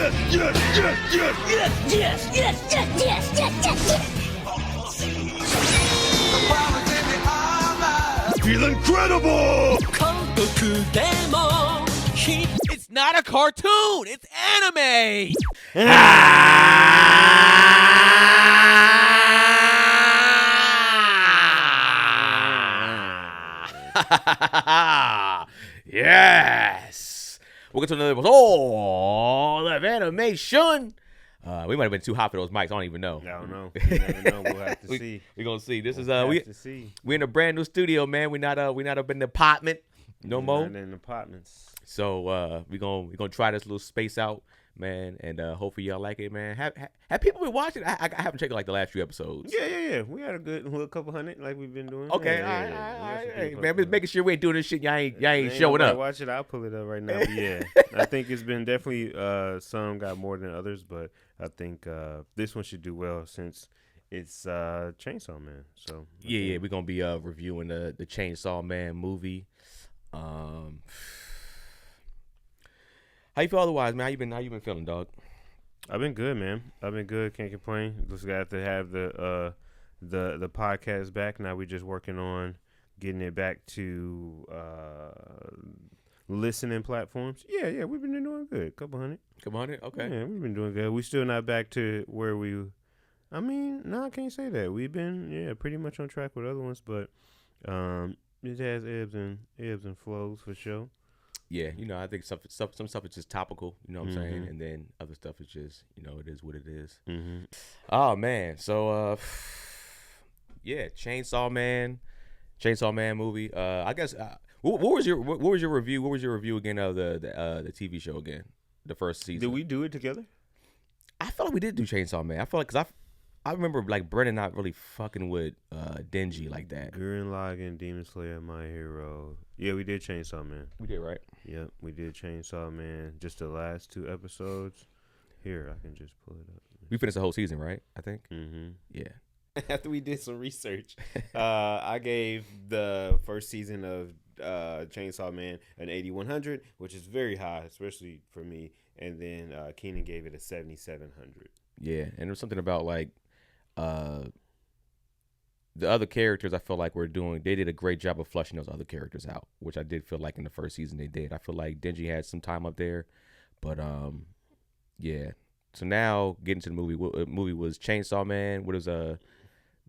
Yes, yes, yes, yes, Yes, yes, yes, yes, yes, yes, yes. feel incredible! It's not a cartoon. It's anime. Yes. Welcome to another episode of Animeshun. We might have been too hot for those mics. I don't even know. I don't know. You never know. We'll have to see. We're gonna see. This is we in a brand new studio, man. We're not up in the apartment no more. Not in apartments. So we're gonna try this little space out, man, and hopefully y'all like it, man. Have people been watching? I haven't checked like the last few episodes. Yeah. We had a good little couple hundred like we've been doing. Okay, yeah. all right. Hey, man, just making sure we ain't doing this shit. Y'all ain't showing up. Watch it. I'll pull it up right now. But yeah, I think it's been definitely some got more than others, but I think this one should do well since it's Chainsaw Man. So Yeah, we're gonna be reviewing the Chainsaw Man movie. How you feel otherwise, man? How you been feeling, dog? I've been good, man. I've been good. Can't complain. Just got to have the podcast back. Now we're just working on getting it back to listening platforms. Yeah, we've been doing good. Couple hundred, okay. Yeah, we've been doing good. We still not back to where we. I mean, no, I can't say that. We've been pretty much on track with other ones, but it has ebbs and flows for sure. Yeah, I think some stuff is just topical, you know what I'm saying, and then other stuff is just, it is what it is. Mm-hmm. Oh man, so Chainsaw Man movie. I guess what was your review? What was your review again of the TV show again? The first season. Did we do it together? I felt like we did do Chainsaw Man. I felt like because I remember like Brennan not really fucking with Denji like that. Gurren Lagann, Demon Slayer, My Hero. Yeah, we did Chainsaw Man. We did, right? Yep, we did Chainsaw Man. Just the last 2 episodes. Here, I can just pull it up. We finished the whole season, right? I think. Mm-hmm. Yeah. After we did some research, I gave the first season of Chainsaw Man an 8100, which is very high, especially for me. And then Keenan gave it a 7700. Yeah, and there was something about like the other characters. I feel like they did a great job of flushing those other characters out, which I did feel like in the first season they did. I feel like Denji had some time up there, but yeah. So now getting to the movie. What movie was Chainsaw Man? What was the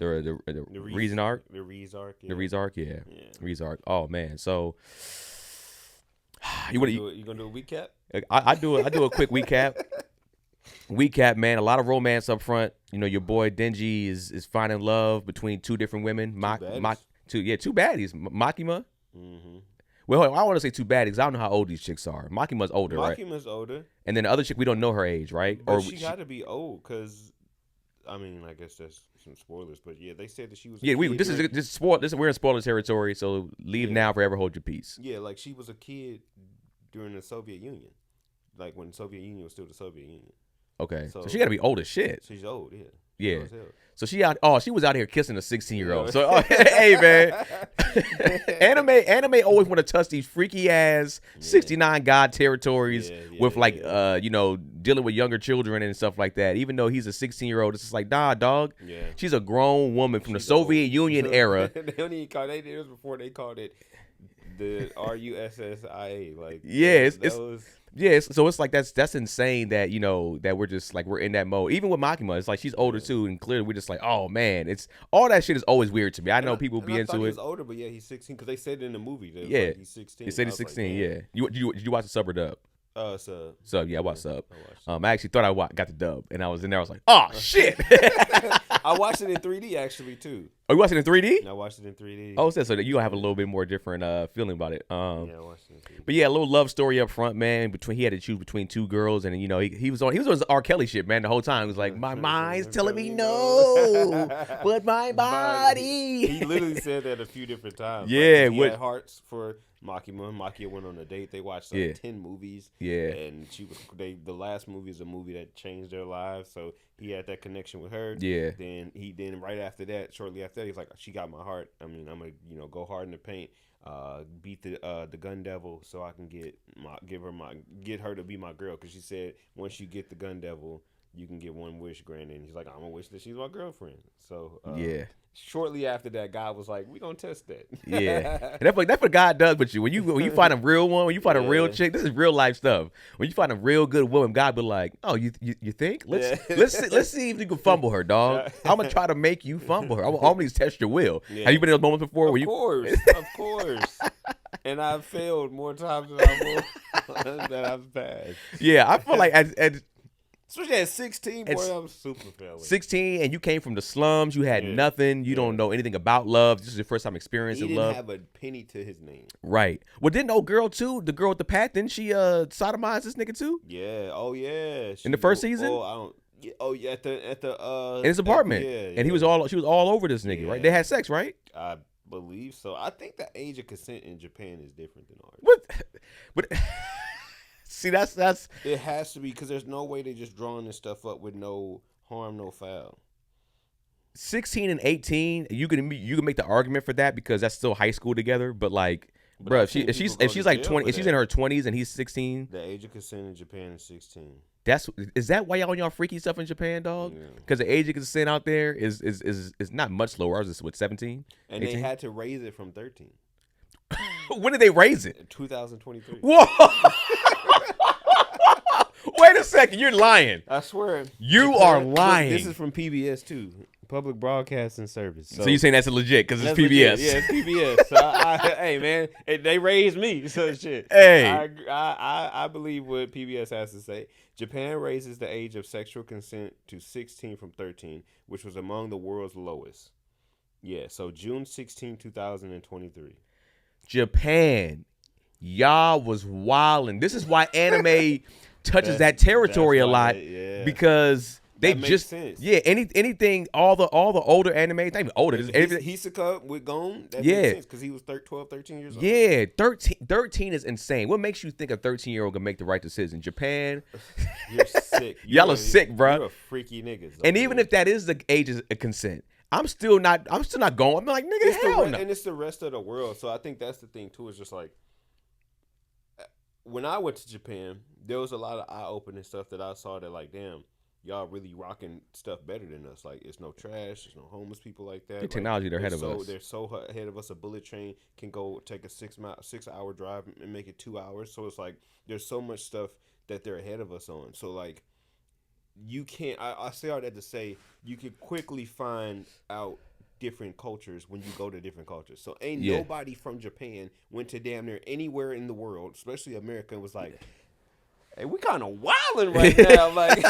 Reze Arc? The Reze Arc. Yeah. The Reze Arc, yeah. Reze Arc. Oh man, so you gonna do a recap? I do a quick recap. Man, a lot of romance up front. Your boy Denji is finding love between 2 different women. Two baddies. Makima. Mm-hmm. Well, I want to say 2 baddies. I don't know how old these chicks are. Makima's older, right? Makima's older. And then the other chick, we don't know her age, right? But she got to be old because, I mean, I guess that's some spoilers. But yeah, they said that she was. Yeah, we're in spoiler territory. So leave now, forever hold your peace. Yeah, like she was a kid during the Soviet Union, like when the Soviet Union was still the Soviet Union. Okay, so she got to be old as shit. She's old, yeah. Yeah. So she was out here kissing a 16-year-old. So hey man, anime always want to touch these freaky ass 69 god territories with like dealing with younger children and stuff like that. Even though he's a 16-year-old, it's just like nah, dog. Yeah. She's a grown woman from the Soviet Union era. They don't even call it. It was before they called it the RUSSIA. Like so it's like that's insane that that we're just like we're in that mode. Even with Makima, it's like she's older too, and clearly we're just like, oh man, it's all that shit is always weird to me. I know people be into it. He's older, but yeah, he's 16 because they said it in the movie. That yeah, like he's 16. They said he's 16. Like, yeah, did you watch the sub or dub? Sub. Yeah, I watched sub. I actually thought I got the dub, and I was in there. I was like, oh shit. I watched it in 3D actually too. Oh, you watched it in 3D? I watched it in 3D. Oh, so that you gonna have a little bit more different feeling about it. Yeah, I watched it in 3D. But yeah, a little love story up front, man. He had to choose between 2 girls, and he was on his R. Kelly shit, man. The whole time he was like, my mind's telling me no, but my body. He literally said that a few different times. Yeah, like, he had hearts for Makia went on a date. They watched 10 movies. Yeah. And the last movie is a movie that changed their lives. So he had that connection with her. Yeah. Then right after that, shortly after that, he's like, she got my heart. I mean, I'm gonna go hard in the paint. Beat the gun devil so I can get her to be my girl, because she said once you get the gun devil, you can get one wish granted. And he's like, I'm gonna wish that she's my girlfriend. So shortly after that, God was like, we gonna test that. Yeah, and that's what God does with you. When you find a real one, when you find a real chick, this is real life stuff. When you find a real good woman, God be like, oh, you think? Let's see if you can fumble her, dog. I'm gonna try to make you fumble her. I'm gonna test your will. Yeah. Have you been in those moments before? Of course. And I've failed more times than I've passed. Yeah, I feel like especially at 16, boy, I'm super failing. 16, and you came from the slums. You had nothing. You don't know anything about love. This is your first time experiencing love. He didn't have a penny to his name. Right. Well, didn't old girl too? The girl with the pack, didn't she sodomize this nigga too? Yeah. Oh yeah. In the first season? At the in his apartment. And she was all over this nigga, right? They had sex, right? I believe so. I think the age of consent in Japan is different than ours. But see, that's it has to be, because there's no way they're just drawing this stuff up with no harm, no foul. 16 and 18, you can make the argument for that because that's still high school together. But like, bro, if she's like 20, if she's in her 20s and he's 16, the age of consent in Japan is 16. Is that why y'all on y'all freaky stuff in Japan, dog? Because the age of consent out there is not much lower. Ours is 17, and 18? They had to raise it from 13. When did they raise it? 2023. Whoa. Wait a second, you're lying. I swear. You are lying. This is from PBS too, Public Broadcasting Service. So you're saying that's legit because it's PBS. Legit. Yeah, it's PBS. So hey man, they raised me. So shit. Hey, I believe what PBS has to say. Japan raises the age of sexual consent to 16 from 13, which was among the world's lowest. Yeah, so June 16, 2023. Japan, y'all was wilding. This is why anime touches that territory a lot, because they just anything all the older anime, not even older. Hisoka with Gon, that makes sense because he was 12, 13 years old. Yeah, 13 is insane. What makes you think a 13-year-old can make the right decision? Japan, you're sick. Y'all are sick, bro. You're a freaky niggas. And even if that is the age of consent, I'm still not going. I'm like, nigga, hell no. And it's the rest of the world. So I think that's the thing too. Is just like, when I went to Japan, there was a lot of eye-opening stuff that I saw that, like, damn, y'all really rocking stuff better than us. Like, it's no trash, there's no homeless people like that. The technology, they're ahead of us. They're so ahead of us. A bullet train can go take a 6-hour drive and make it 2 hours. So it's like, there's so much stuff that they're ahead of us on. So, like, you can't, I say all that to say, you can quickly find out different cultures when you go to different cultures. So ain't nobody from Japan went to damn near anywhere in the world, especially America, and was like, hey, we kind of wilding right now. Like,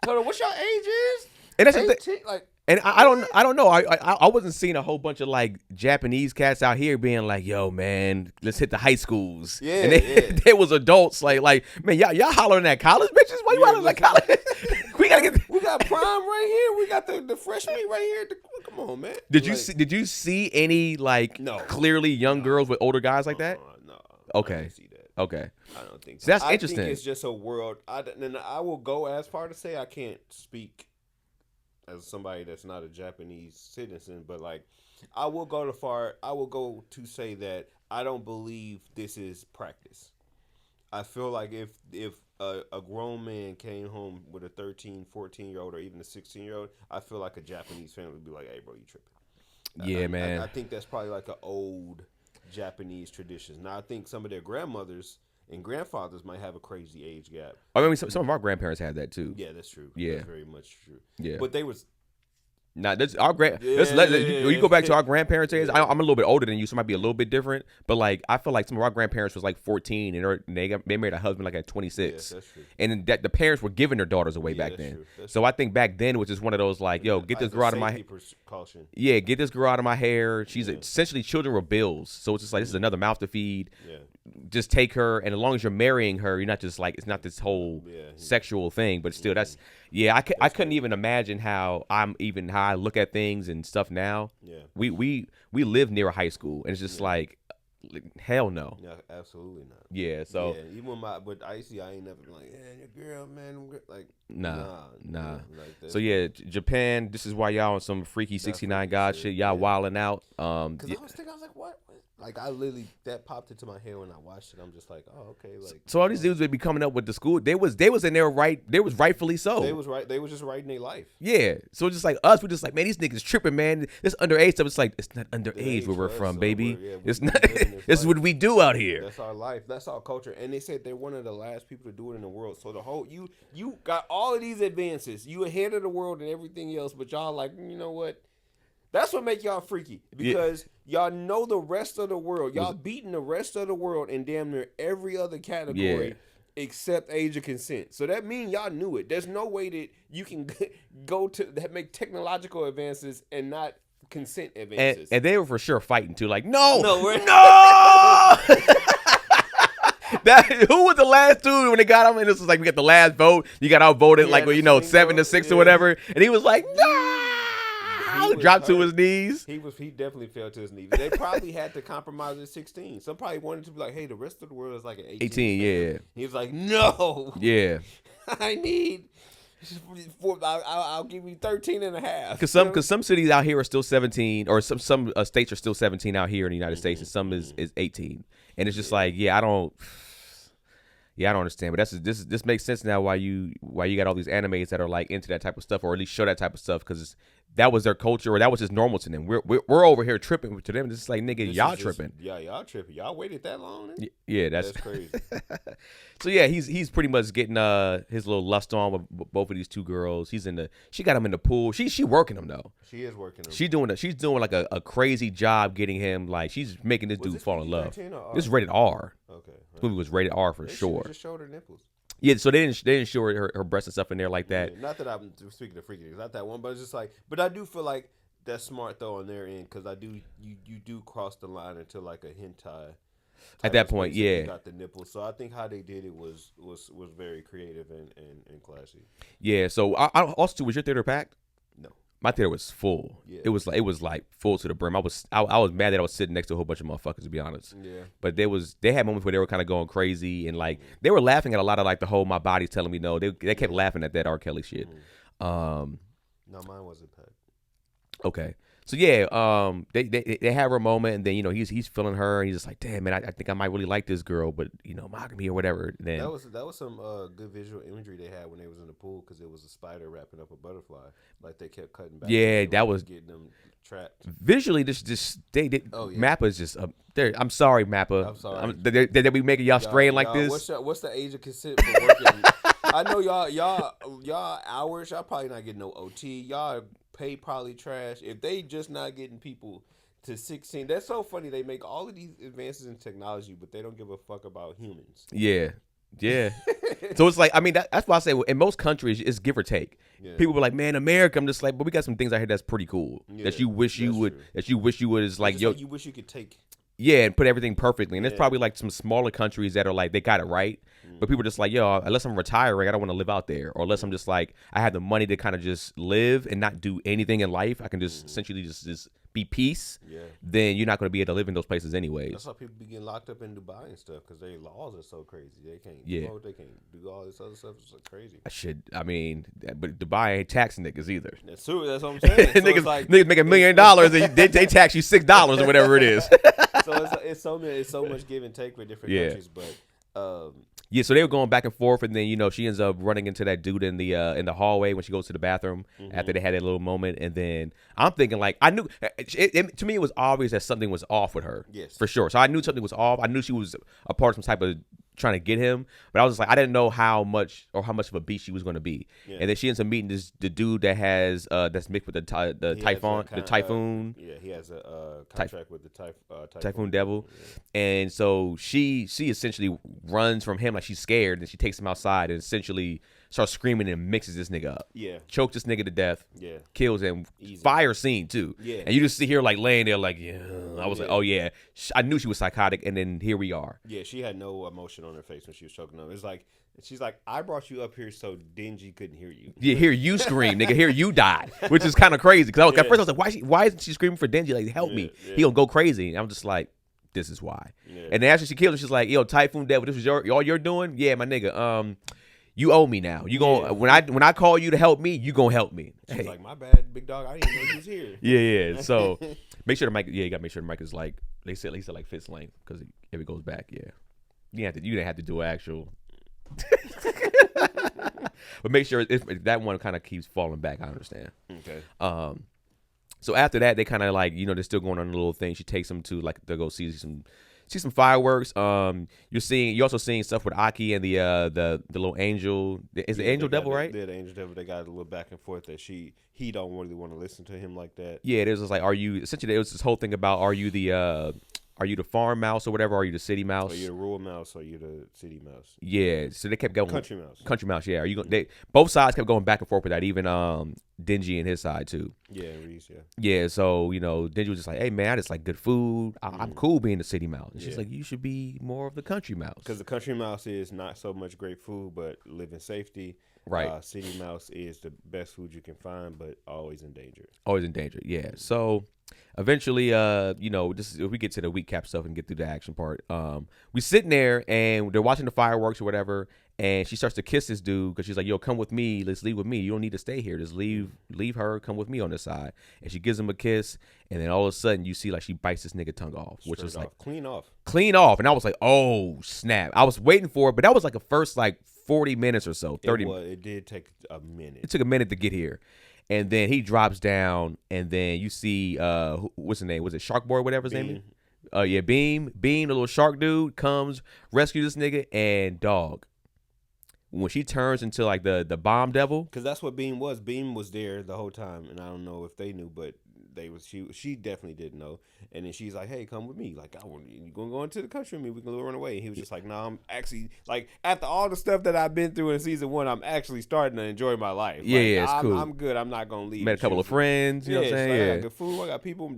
hold on, what's your age is? And that's 18, like, and I don't know. I wasn't seeing a whole bunch of like Japanese cats out here being like, yo, man, let's hit the high schools. Yeah, and there was adults like, man, y'all hollering at college bitches. Why you hollering at college? We got prime right here. We got the freshman right here. Come on, man. Did you see any clearly young girls with older guys like that? No. Okay. I didn't see that. Okay. I don't think so. That's interesting. I think it's just a world. And I will go as far to say I can't speak as somebody that's not a Japanese citizen, but like I will go to say that I don't believe this is practice. I feel like if a grown man came home with a 13, 14-year-old or even a 16-year-old, I feel like a Japanese family would be like, hey, bro, you tripping. Yeah, man. I think that's probably like an old Japanese tradition. Now, I think some of their grandmothers and grandfathers might have a crazy age gap. I mean, some of our grandparents had that too. Yeah, that's true. Yeah, that's very much true. Yeah, but they was. Nah, that's our you go back to our grandparents' days. I'm a little bit older than you, so it might be a little bit different. But like, I feel like some of our grandparents was like 14, and they married a husband like at 26. Yeah, that's true. And that the parents were giving their daughters away back then. So I think back then it was just one of those like, yo, get this girl out of my Yeah, get this girl out of my hair. She's essentially children were bills, so it's just like this is another mouth to feed. Yeah. Just take her, and as long as you're marrying her, you're not just like it's not this whole sexual thing. But still, that's I couldn't even imagine how I look at things and stuff now. Yeah, we live near a high school, and it's just like Hell no. Yeah, absolutely not. Yeah, so yeah, even with Icy, I ain't never been like, yeah, your girl, man, like nah. Like that. So yeah, Japan. This is why y'all on some freaky 69 God shit. Y'all wilding out. Because I was thinking, I was like, what? Like I literally that popped into my head when I watched it. I'm just like, oh, okay. Like so all these dudes would be coming up with the school. They was in there right. They was rightfully so. They was right. They was just writing their life. Yeah. So just like us, we're just like, man, these niggas tripping, man. This underage stuff. It's like it's not underage where we're from, baby. It's not. This is what we do out here. That's our life. That's our culture. And they said they're one of the last people to do it in the world. So the whole you got all of these advances. You ahead of the world and everything else. But y'all like, you know what? That's what make y'all freaky because y'all know the rest of the world. Y'all beating the rest of the world in damn near every other category except age of consent. So that means y'all knew it. There's no way that you can go to make technological advances and not consent advances. And they were for sure fighting too. Like, no. Who was the last dude when they got him? And this was like, we got the last vote. You got outvoted, like, 7-6 or whatever. And he was like, no. Dropped to his knees. He definitely fell to his knees. They probably had to compromise at 16. Some probably wanted to be like, hey, the rest of the world is like an 18. 18, yeah. He was like, no. Yeah. I need. I'll give you 13 and a half. Because some cities out here are still 17, or some states are still 17 out here in the United States, and some is 18. And it's just like, I don't understand. But this makes sense now why you got all these animes that are like into that type of stuff, or at least show that type of stuff, because that was their culture, or that was just normal to them. We're over here tripping to them. It's just like, nigga, y'all tripping. Yeah, y'all tripping. Y'all waited that long? Yeah, that's crazy. So yeah, he's pretty much getting his little lust on with both of these two girls. She got him in the pool. She working him though. She is working him. She's doing like a crazy job getting him, like she's making this dude fall in love. This is rated R. Okay. This movie was rated R for sure. Just showed her nipples. Yeah, so they didn't show her breasts and stuff in there like that. Yeah, not that I'm speaking of freaky, not that one, but it's just like, but I do feel like that's smart though on their end, because you do cross the line into like a hentai. At that point, yeah, you got the nipples. So I think how they did it was very creative and classy. Yeah. So I also too, was your theater packed? No. My theater was full. Yeah. It was like full to the brim. I was mad that I was sitting next to a whole bunch of motherfuckers, to be honest. Yeah. But they had moments where they were kind of going crazy, and like they were laughing at a lot of like the whole my body's telling me no. They kept laughing at that R. Kelly shit. No, mine wasn't packed. Okay. So yeah, they have her moment, and then he's feeling her, and he's just like, damn man, I think I might really like this girl, but monogamy or whatever. Then that was some good visual imagery they had when they was in the pool, because it was a spider wrapping up a butterfly, like they kept cutting back. Yeah, that was getting them trapped. Visually, Mappa is just I'm sorry, Mappa. I'm sorry. They be making y'all strain like this. What's the age of consent for working? I know y'all hours. Y'all probably not getting no OT. Y'all pay probably trash if they just not getting people to 16. That's so funny. They make all of these advances in technology, but they don't give a fuck about humans. Yeah. So it's like, I mean, that's why I say in most countries it's give or take. Yeah. People were like, man, America. I'm just like, but we got some things out here that's pretty cool. Yeah, that you wish you would. True. That you wish you would is like, yo, like you wish you could take. Yeah, and put everything perfectly. And there's probably like some smaller countries that are like, they got it right. But people are just like, yo, unless I'm retiring, I don't want to live out there. Or unless I'm just like, I have the money to kind of just live and not do anything in life. I can just essentially just be peace. Yeah. Then you're not going to be able to live in those places anyways. That's how people be getting locked up in Dubai and stuff, because their laws are so crazy. They can't vote, they can't do all this other stuff. It's like crazy. But Dubai ain't taxing niggas either. That's true. That's what I'm saying. So niggas make $1 million and they tax you $6 or whatever it is. So it's so much give and take with different countries, but. Yeah, so they were going back and forth, and then she ends up running into that dude in the hallway when she goes to the bathroom after they had that little moment, and then I'm thinking like I knew to me it was obvious that something was off with her, yes, for sure. So I knew something was off. I knew she was a part of some type of trying to get him, but I was just like I didn't know how much of a beast she was going to be, and then she ends up meeting the dude that has that's mixed with the typhoon. Yeah, he has a contract with the typhoon devil, and so she essentially runs from him like she's scared, and she takes him outside and essentially starts screaming and mixes this nigga up. Yeah, chokes this nigga to death. Yeah, kills him. Easy. Fire scene too. Yeah, and you just see her like laying there like I was like, oh yeah, I knew she was psychotic, and then here we are. Yeah, she had no emotion on her face when she was choking him. It's like she's like, I brought you up here so Dingy couldn't hear you. Yeah, hear you scream, nigga. Hear you die, which is kind of crazy. Because at first I was like, why isn't she screaming for Dingy? Like, help me. Yeah. He gonna go crazy. And I'm just like, this is why. Yeah. And then after she killed him, she's like, yo, Typhoon Devil, this was all you're doing? Yeah, my nigga. You owe me now. You gonna when I call you to help me, you gonna help me. She's like, my bad, big dog. I didn't know he was here. Yeah. So make sure the mic. Yeah, you gotta make sure the mic is like they said like fits length because if it goes back, yeah. You didn't have to do an actual. But make sure if that one kind of keeps falling back. I understand. Okay. So after that, they kind of like they're still going on a little thing. She takes them to like to go see some fireworks. You're also seeing stuff with Aki and the little angel. Is the angel devil, right? Yeah, the angel devil. They got a little back and forth that he don't really want to listen to him like that. Yeah, there's just like, essentially it was this whole thing about are you the farm mouse or whatever? Are you the city mouse? Are you the rural mouse? Or are you the city mouse? Yeah, so they kept going. Country mouse. Country mouse. Yeah, both sides kept going back and forth with that. Even Dingy and his side too. Yeah, Reese. Yeah. Yeah, so Dingy was just like, hey man, I just like good food. I'm cool being the city mouse. And she's like, you should be more of the country mouse. Because the country mouse is not so much great food, but live in safety. Right. City mouse is the best food you can find, but always in danger. Always in danger. Yeah. So eventually, we get to the recap stuff and get through the action part. We sitting there and they're watching the fireworks or whatever, and she starts to kiss this dude because she's like, yo, come with me. Let's leave with me. You don't need to stay here. Just leave her. Come with me on this side. And she gives him a kiss, and then all of a sudden you see like she bites this nigga tongue off, which is like clean off. And I was like, oh snap. I was waiting for it, but that was like the first like 40 minutes or so. 30. It did take a minute. It took a minute to get here. And then he drops down, and then you see, what's his name? Was it Shark Boy, whatever his name is? Yeah, Beam. Beam, the little shark dude, comes, rescues this nigga, and dog. When she turns into like the bomb devil. Because that's what Beam was. Beam was there the whole time, and I don't know if they knew, but she definitely didn't know. And then she's like, hey, come with me. Like, you gonna go into the country with me? We can run away. And he was just like, nah, I'm actually, like, after all the stuff that I've been through in season 1, I'm actually starting to enjoy my life. Like, it's cool. I'm good. I'm not gonna leave. Met a couple of friends. You know what I'm saying? Like, I got good food. I got people.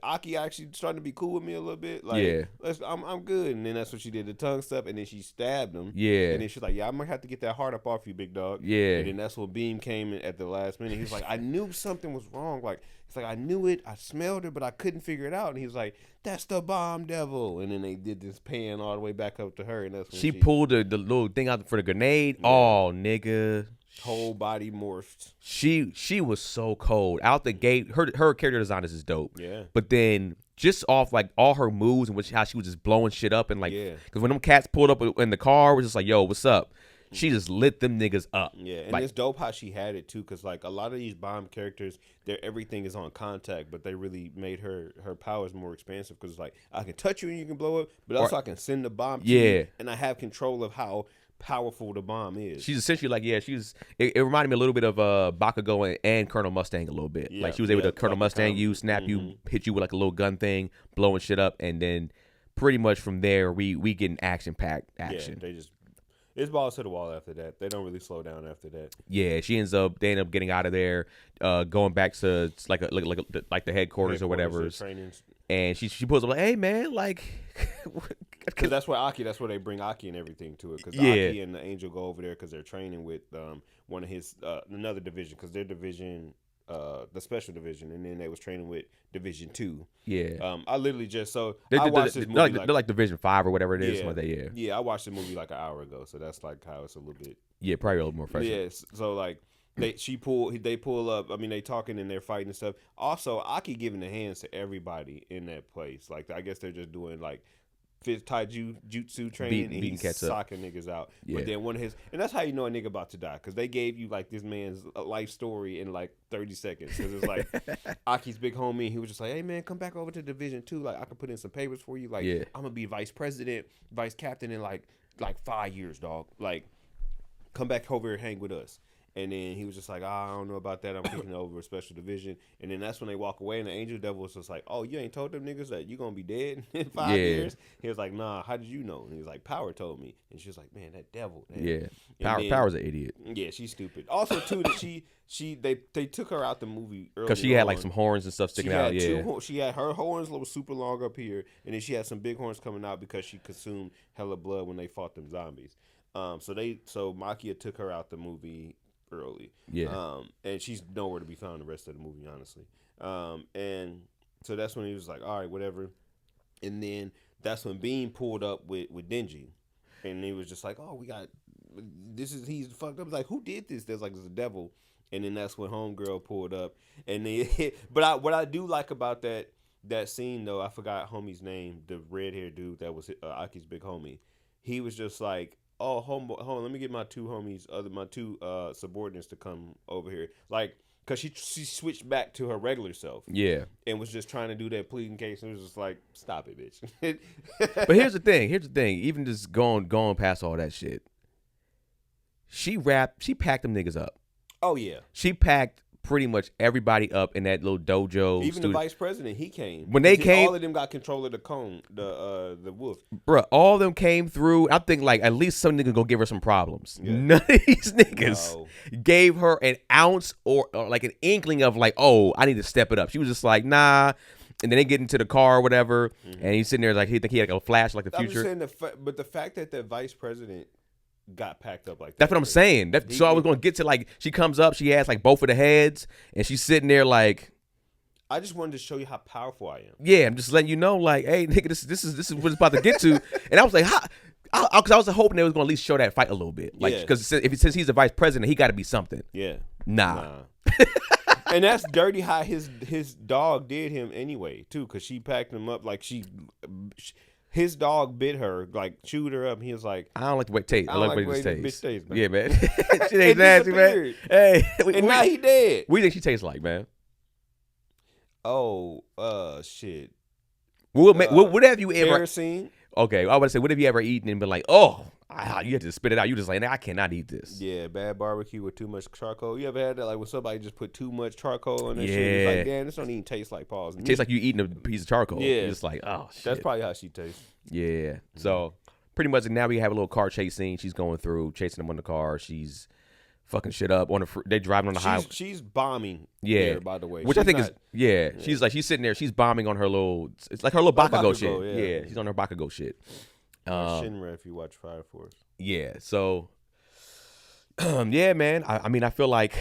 Aki actually starting to be cool with me a little bit. Like, I'm good. And then that's what she did, the tongue stuff. And then she stabbed him. Yeah. And then she's like, yeah, I'm gonna have to get that heart up off you, big dog. Yeah. And then that's when Beam came in at the last minute. He was like, I knew something was wrong. Like, it's like I knew it, I smelled it, but I couldn't figure it out. And he was like, "That's the bomb devil." And then they did this pan all the way back up to her, and that's when she pulled the little thing out for the grenade. Yeah. Oh, nigga, whole body morphed. She was so cold out the gate. Her character design is dope. Yeah, but then just off like all her moves and how she was just blowing shit up and like, because when them cats pulled up in the car, it was just like, "Yo, what's up?" She just lit them niggas up. Yeah, and like, it's dope how she had it too, because like a lot of these bomb characters, everything is on contact, but they really made her powers more expansive, because like I can touch you and you can blow up, but also I can send the bomb to you, and I have control of how powerful the bomb is. She's essentially like, it reminded me a little bit of Bakugo and Colonel Mustang a little bit. Yeah, like she was able to Colonel Mustang you, snap you, hit you with like a little gun thing, blowing shit up, and then pretty much from there we get an action-packed action. Yeah, it's balls to the wall after that. They don't really slow down after that. Yeah, they end up getting out of there, going back to like the headquarters or whatever. And she pulls up like, hey man, like, because that's where they bring Aki and everything to it. Because Aki and the Angel go over there because they're training with one of his another division, because their division. The special division, and then they was training with Division 2. Yeah. I literally just I watched this movie they're like Division 5 or whatever it is. Yeah, I watched the movie like an hour ago, so that's like how it's a little bit. Yeah, probably a little more fresh. Yeah, so like they pull up. I mean, they talking and they're fighting and stuff. Also, Aki giving the hands to everybody in that place. Like I guess they're just doing like taiju jutsu training, and he's socking niggas out. Yeah. But then one of his, and that's how you know a nigga about to die, because they gave you like this man's life story in like 30 seconds. Because it's like Aki's big homie, he was just like, hey man, come back over to Division 2. Like I can put in some papers for you. Like I'm gonna be vice captain in like 5 years, dog. Like come back over here, hang with us. And then he was just like, I don't know about that. I'm picking over a special division. And then that's when they walk away. And the Angel Devil was just like, oh, you ain't told them niggas that you going to be dead in 5 years? He was like, nah, how did you know? And he was like, Power told me. And she was like, man, that devil. Man. Yeah. Power's an idiot. Yeah, she's stupid. Also, too, that they took her out the movie early. Because she had like some horns and stuff sticking out. She had her horns was super long up here. And then she had some big horns coming out because she consumed hella blood when they fought them zombies. So Makia took her out the movie early. And she's nowhere to be found the rest of the movie, honestly. And so that's when he was like, all right, whatever. And then that's when Bean pulled up with Denji, and he was just like, "Oh, we got he's fucked up." Like, who did this? There's a devil, and then that's when Homegirl pulled up, and they. But what I do like about that scene though, I forgot homie's name, the red haired dude that was Aki's big homie. He was just like, "Oh, hold on, let me get my two subordinates to come over here," like. Because she switched back to her regular self. Yeah. And was just trying to do that pleading case. And it was just like, stop it, bitch. But here's the thing. Even just going past all that shit. She packed them niggas up. Oh, yeah. She packed pretty much everybody up in that little dojo. Even the vice president, he came. When they came, all of them got control of the cone, the wolf. Bruh, all of them came through. I think like at least some nigga gonna give her some problems. Yeah. None of these niggas gave her an ounce or like an inkling of like, oh, I need to step it up. She was just like, nah. And then they get into the car or whatever, and he's sitting there like he think he had like a flash like the future. I'm just saying but the fact that the vice president got packed up like that. That's what I'm saying. So I was going to get to like, she comes up, she has like both of the heads, and she's sitting there like. I just wanted to show you how powerful I am. Yeah, I'm just letting you know, like, hey, nigga, this is what it's about to get to. And I was like, how? Because I was hoping they was going to at least show that fight a little bit. Like, because since he's the vice president, he got to be something. Yeah. Nah. And that's dirty how his dog did him anyway, too, because she packed him up like his dog bit her, like chewed her up. And he was like, I don't like the way it tastes. I like the way it tastes. Bitch man. Yeah, man. She ain't nasty, man. Hey. And now he dead. What do you think she tastes like, man? Oh, shit. What have you ever seen? Okay, I would say, what have you ever eaten and been like, oh, you had to spit it out. You just like, I cannot eat this. Yeah, bad barbecue with too much charcoal. You ever had that, like when somebody just put too much charcoal on that shit? It's like, damn, this don't even taste like pause. It tastes like you eating a piece of charcoal. Yeah. You're just like, oh, shit. That's probably how she tastes. Yeah. So pretty much now we have a little car chase scene. She's going through, chasing them on the car. She's fucking shit up. They driving on the highway. She's bombing. Yeah. There, by the way. Which I think is, yeah. She's sitting there. She's bombing on her little, it's like her little Bakugo shit. Yeah. She's on her Bakugo shit. Shinra, if you watch Fire Force. Yeah, so yeah, man. I mean, I feel like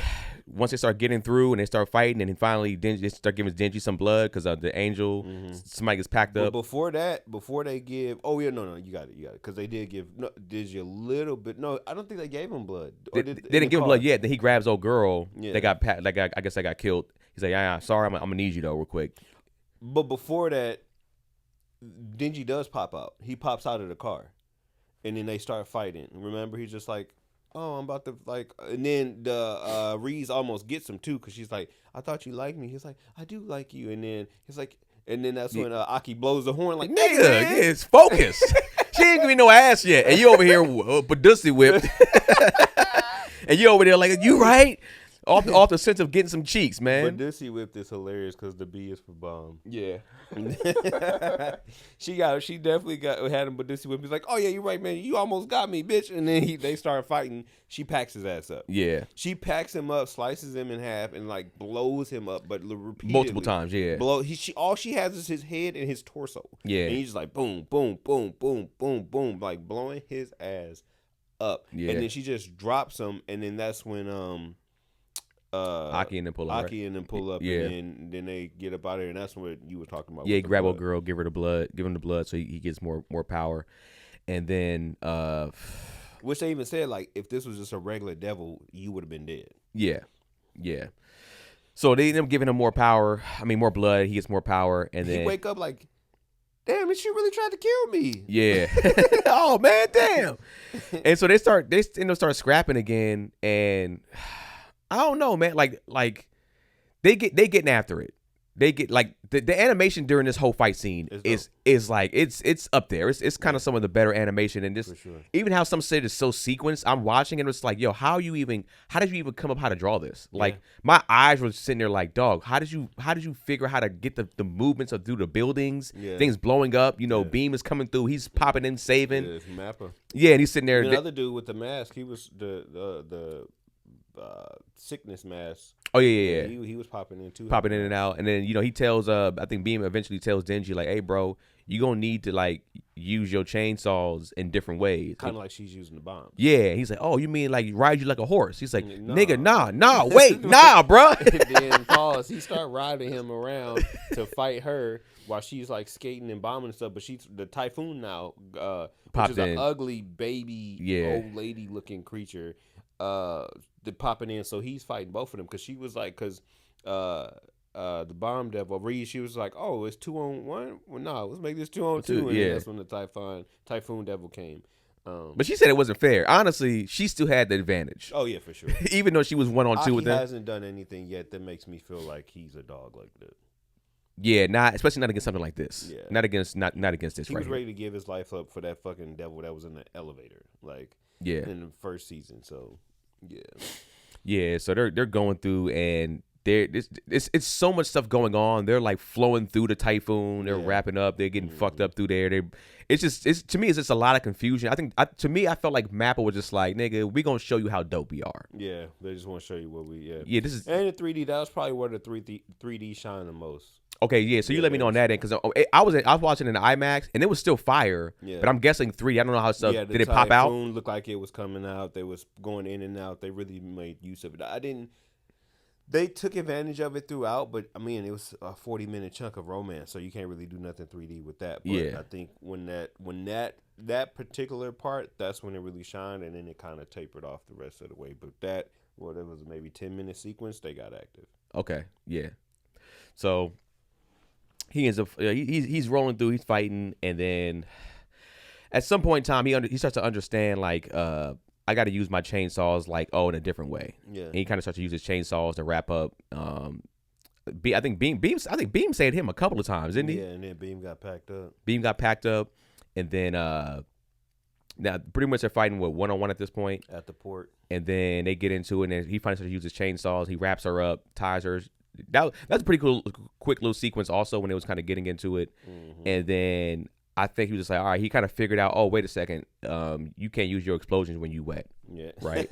once they start getting through and they start fighting, and then finally they start giving Denji some blood because the angel, somebody gets packed up. But before they give, no, you got it, because they did give Denji a little bit. No, I don't think they gave him blood. They didn't give him blood yet. Then he grabs old girl. Yeah. They got I guess they got killed. He's like, yeah, sorry, I'm gonna need you though, real quick. But before that, Denji does pop out. He pops out of the car, and then they start fighting. Remember, he's just like, "Oh, I'm about to like," and then the Reze almost gets him too, because she's like, "I thought you liked me." He's like, "I do like you," and then he's like, and then that's when Aki blows the horn like, "Nigga, it's focused." She ain't giving me no ass yet, and you over here Badussy whipped, and you over there like, "You right?" Off the sense of getting some cheeks, man. Badussy whipped is hilarious because the B is for bomb. Yeah. She definitely had him Badussy whipped. He's like, "Oh yeah, you're right, man. You almost got me, bitch." And then they start fighting. She packs his ass up. Yeah. She packs him up, slices him in half, and like blows him up, but repeatedly. Multiple times, yeah. All she has is his head and his torso. Yeah. And he's just like boom, boom, boom, boom, boom, boom, like blowing his ass up. Yeah. And then she just drops him, and then that's when Aki and then pull up. Yeah. And then they get up out of there, and that's what you were talking about. Yeah, he grab a girl, give him the blood, so he gets more power. And then which they even said, like, if this was just a regular devil, you would have been dead. Yeah. Yeah. So they end up giving him more power. I mean, more blood. He gets more power, and then he wake up like, damn, she really tried to kill me. Yeah. Oh man, damn. And so they start scrapping again, and I don't know, man. Like they getting after it. They get like the animation during this whole fight scene is like it's up there. It's kind of some of the better animation, and this even how some say it's so sequenced. I'm watching and it's like, yo, how did you even come up how to draw this? Like my eyes were sitting there like, dog, how did you figure out how to get the movements of through the buildings, things blowing up, Beam is coming through, he's popping in, saving. Yeah, it's Mappa. Yeah, and he's sitting there. And the other dude with the mask, he was the sickness mask. Oh yeah. He was popping in too. Popping in and out, and then he tells I think Beam eventually tells Denji like, hey bro, you gonna need to like use your chainsaws in different ways. Kind of like she's using the bomb. Yeah, he's like, oh, you mean like ride you like a horse? He's like, Nah. nigga, nah, wait, nah, bro. Then pause. He start riding him around to fight her while she's like skating and bombing and stuff. But she's the typhoon now, which is an ugly baby old lady looking creature. The popping in, so he's fighting both of them because she was like, the bomb devil Reed, she was like, oh, it's 2-on-1. Well, no, let's make this 2-on-2. And that's when the typhoon devil came. But she said it wasn't fair. Honestly, she still had the advantage. Oh yeah, for sure. Even though she was 1-on-2 with them. He hasn't done anything yet that makes me feel like he's a dog like that. Yeah, especially not against something like this. Yeah. Not against this. He was ready to give his life up for that fucking devil that was in the elevator, like in the first season. So yeah, so they're going through, and it's so much stuff going on. They're like flowing through the typhoon. They're wrapping up. They're getting fucked up through there. To me, it's just a lot of confusion. I think I felt like Mappa was just like, nigga, we gonna show you how dope we are. Yeah, they just want to show you what we. Yeah, this is and the 3D. That was probably where the 3D shine the most. Okay, yeah. So you let me know on that end because I was watching in the IMAX and it was still fire. Yeah. But I'm guessing 3D. I don't know how stuff did it pop out. The looked like it was coming out. They was going in and out. They really made use of it. They took advantage of it throughout, but I mean it was a 40-minute chunk of romance, so you can't really do nothing 3D with that. But I think when that particular part, that's when it really shined, and then it kind of tapered off the rest of the way. But it was maybe 10-minute sequence, they got active. Okay, yeah. So he ends up he's rolling through, he's fighting, and then at some point in time he starts to understand like I got to use my chainsaws like in a different way. Yeah, and he kind of starts to use his chainsaws to wrap up. I think Beam saved him a couple of times, didn't he? Yeah, and then Beam got packed up. And then now pretty much they're fighting with 1-on-1 at this point at the port. And then they get into it, and he finally starts to use his chainsaws. He wraps her up, ties her. That's a pretty cool, quick little sequence also when it was kind of getting into it. Mm-hmm. And then I think he was just like, all right, he kind of figured out, oh, wait a second, you can't use your explosions when you wet. Yeah. Right?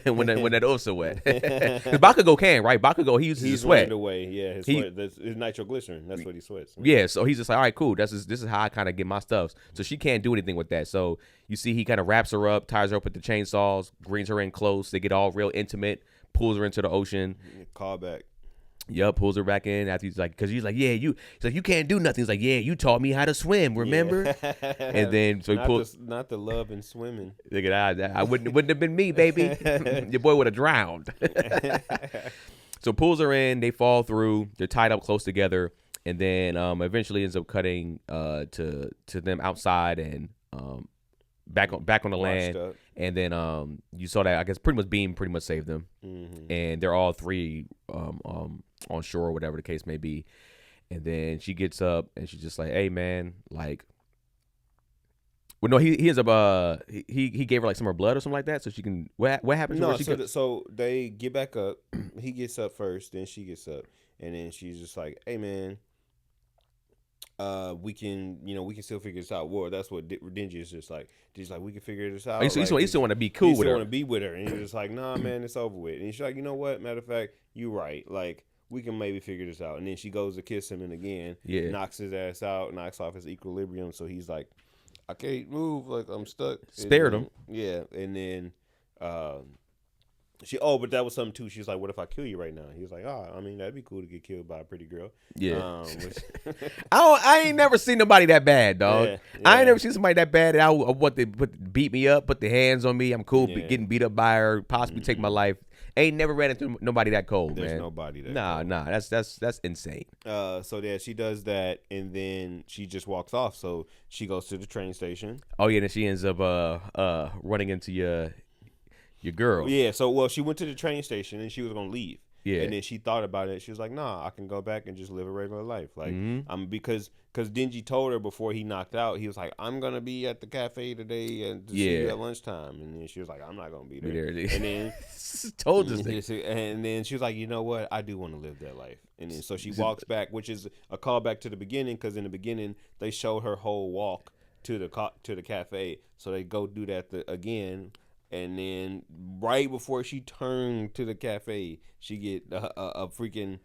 when that also wet. Because Bakugo can, right? Bakugo, he uses his sweat. Away. Yeah, his sweat. His nitroglycerin. That's what he sweats. Yeah, so he's just like, all right, cool. This is how I kind of get my stuff. So she can't do anything with that. So you see he kind of wraps her up, ties her up with the chainsaws, brings her in close. They get all real intimate, pulls her into the ocean. Call back. Yup, pulls her back in after he's like, because he's like, yeah, you can't do nothing. He's like, yeah, you taught me how to swim, remember? Yeah. And then so he pulls, not the love and swimming. Look at that, I wouldn't have been me, baby. Your boy would have drowned. So pulls her in, they fall through, they're tied up close together, and then eventually ends up cutting to them outside and back on the land. Up. And then you saw that I guess pretty much Beam pretty much saved them, and they're all three on shore or whatever the case may be. And then she gets up and she's just like, hey man, like, well no, he ends up he gave her like some of her blood or something like that so she can what happens? No, so they get back up. He gets up first, then she gets up, and then she's just like, hey man, we can still figure this out. Well, that's what Denji is just like. He's like, we can figure this out. He still want to be cool with her. He still want to be with her, and he's just like, nah, man, it's over with. And she's like, you know what? Matter of fact, you right. Like, we can maybe figure this out. And then she goes to kiss him, and again, knocks his ass out, knocks off his equilibrium. So he's like, I can't move. Like, I'm stuck. Spared him. Yeah, and then but that was something too. She's like, what if I kill you right now? He was like, I mean, that'd be cool to get killed by a pretty girl. Yeah. I ain't never seen nobody that bad, dog. Yeah. I ain't never seen somebody that bad that I want to beat me up, put their hands on me. I'm cool getting beat up by her, possibly take my life. Ain't never ran into nobody that cold, man. There's nobody that cold. Nah, that's insane. So yeah, she does that, and then she just walks off. So she goes to the train station. Oh yeah, then she ends up running into your girl. Yeah, so she went to the train station and she was gonna leave. Yeah, and then she thought about it. She was like, "Nah, I can go back and just live a regular life." Like, because Denji told her before he knocked out, he was like, "I'm gonna be at the cafe today and to see you at lunchtime." And then she was like, "I'm not gonna be there." And then told us this. And then she was like, "You know what? I do want to live that life." And then so she walks back, which is a callback to the beginning, because in the beginning they showed her whole walk to the cafe. So they go do that again. And then right before she turned to the cafe, she get a freaking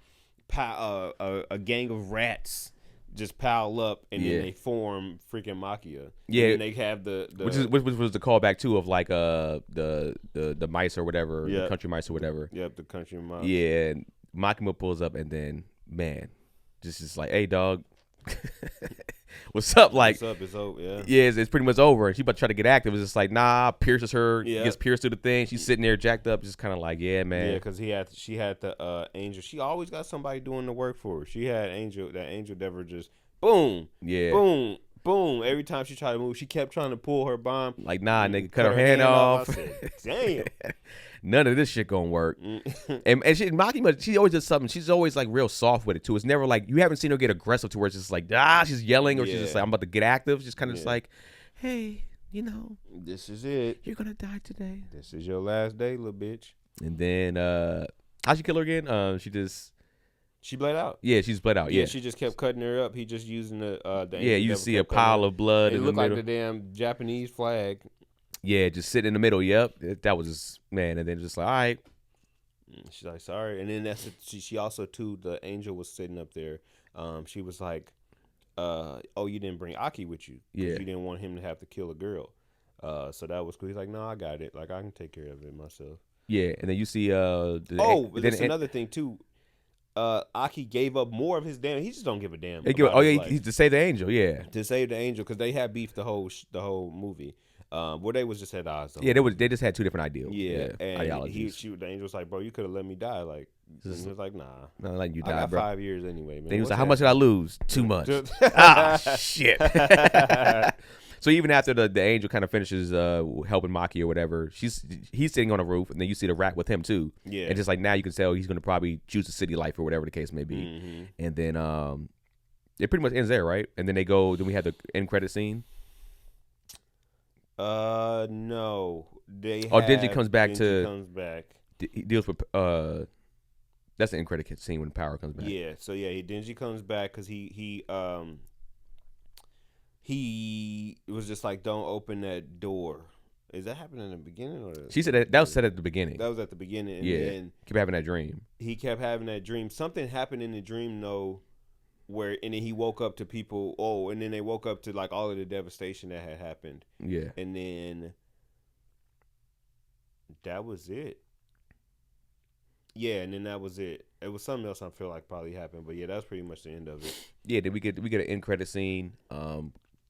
a gang of rats just pile up, and then they form freaking Machia. Yeah, and they have the which was the callback too of like the mice or whatever, the country mice or whatever. Yep, the country mice. Yeah, and Makima pulls up, and then man, just like, hey dog, what's up? Like, what's up? It's over. Yeah, it's pretty much over. And she about to try to get active. It's just like, nah, pierces her, gets pierced through the thing. She's sitting there jacked up, just kind of like, yeah, man. Yeah, because she had the Angel. She always got somebody doing the work for her. She had Angel. That Angel never just boom, boom, boom. Every time she tried to move, she kept trying to pull her bomb. Like, nah, nigga, cut her hand off. I said, damn. None of this shit gonna work. and Makima, she always does something. She's always like real soft with it too. It's never like, you haven't seen her get aggressive to where it's just like, she's yelling, or she's just like, I'm about to get active. She's kind of just like, hey, this is it. You're gonna die today. This is your last day, little bitch. And then how'd she kill her again? She bled out. Yeah, she's bled out. Yeah, she just kept cutting her up. He just using the you see a pile of blood. It in looked the like middle. the damn Japanese flag. Yeah, just sitting in the middle. Yep, that was just, man. And then just like, all right. She's like, sorry. And then she also too. The Angel was sitting up there. She was like, oh, you didn't bring Aki with you. Yeah, you didn't want him to have to kill a girl. So that was cool. He's like, no, I got it. Like, I can take care of it myself. Yeah, and then you see there's another thing too. Aki gave up more of his damn. He just don't give a damn. He's to save the Angel. Yeah, to save the Angel, because they had beef the whole movie. Where they was just at odds. They just had two different ideals. Yeah, and ideologies. The Angel was like, bro, you could have let me die. Like, he was like, nah, not letting you die, I got bro. 5 years anyway, man. Then he was like, how much did I lose? Too much. Shit. So even after the Angel kind of finishes helping Maki or whatever, he's sitting on a roof, and then you see the rat with him too. Yeah. And just like now you can tell he's going to probably choose the city life or whatever the case may be. Mm-hmm. And then it pretty much ends there, right? And then then we have the end credit scene. No. Denji comes back. He deals with that's the end credit scene when Power comes back. Yeah. So yeah, Denji comes back because he was just like, don't open that door. Is that happening in the beginning or? She said that was said at the beginning. That was at the beginning. And then kept having that dream. He kept having that dream. Something happened in the dream though, and then he woke up to people. Oh, and then they woke up to like all of the devastation that had happened. Yeah. And then that was it. Yeah, and then that was it. It was something else I feel like probably happened, but yeah, that's pretty much the end of it. Yeah, then we get an end credit scene.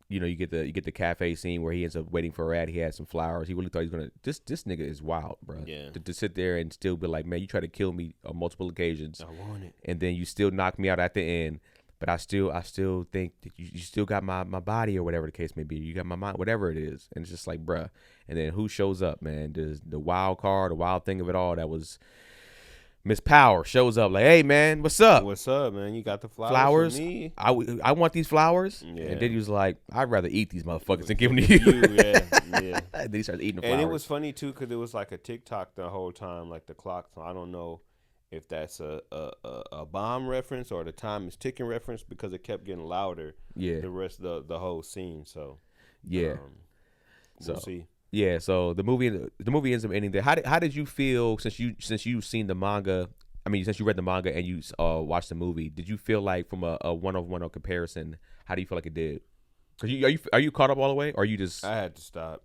You get the cafe scene where he ends up waiting for a rat. He had some flowers. He really thought he was gonna. This nigga is wild, bro. Yeah. To sit there and still be like, man, you tried to kill me on multiple occasions. I want it. And then you still knock me out at the end. But I still think that you still got my body or whatever the case may be. You got my mind, whatever it is. And it's just like, bruh. And then who shows up, man? The wild card, the wild thing of it all, that was Miss Power shows up like, hey, man, what's up? What's up, man? You got the flowers for me? I want these flowers. Yeah. And then he was like, I'd rather eat these motherfuckers than give them to you. Yeah. And then he started eating the flowers. And it was funny, too, because it was like a TikTok the whole time, like the clock. So I don't know if that's a bomb reference or the time is ticking reference, because it kept getting louder. Yeah. The rest of the whole scene. So yeah, we'll see. Yeah. So the movie ends up ending there. How did you feel since you've seen the manga? I mean, since you read the manga and you watched the movie, did you feel like from a one-on-one comparison, how do you feel like it did? Cause are you caught up all the way, or are you just? I had to stop.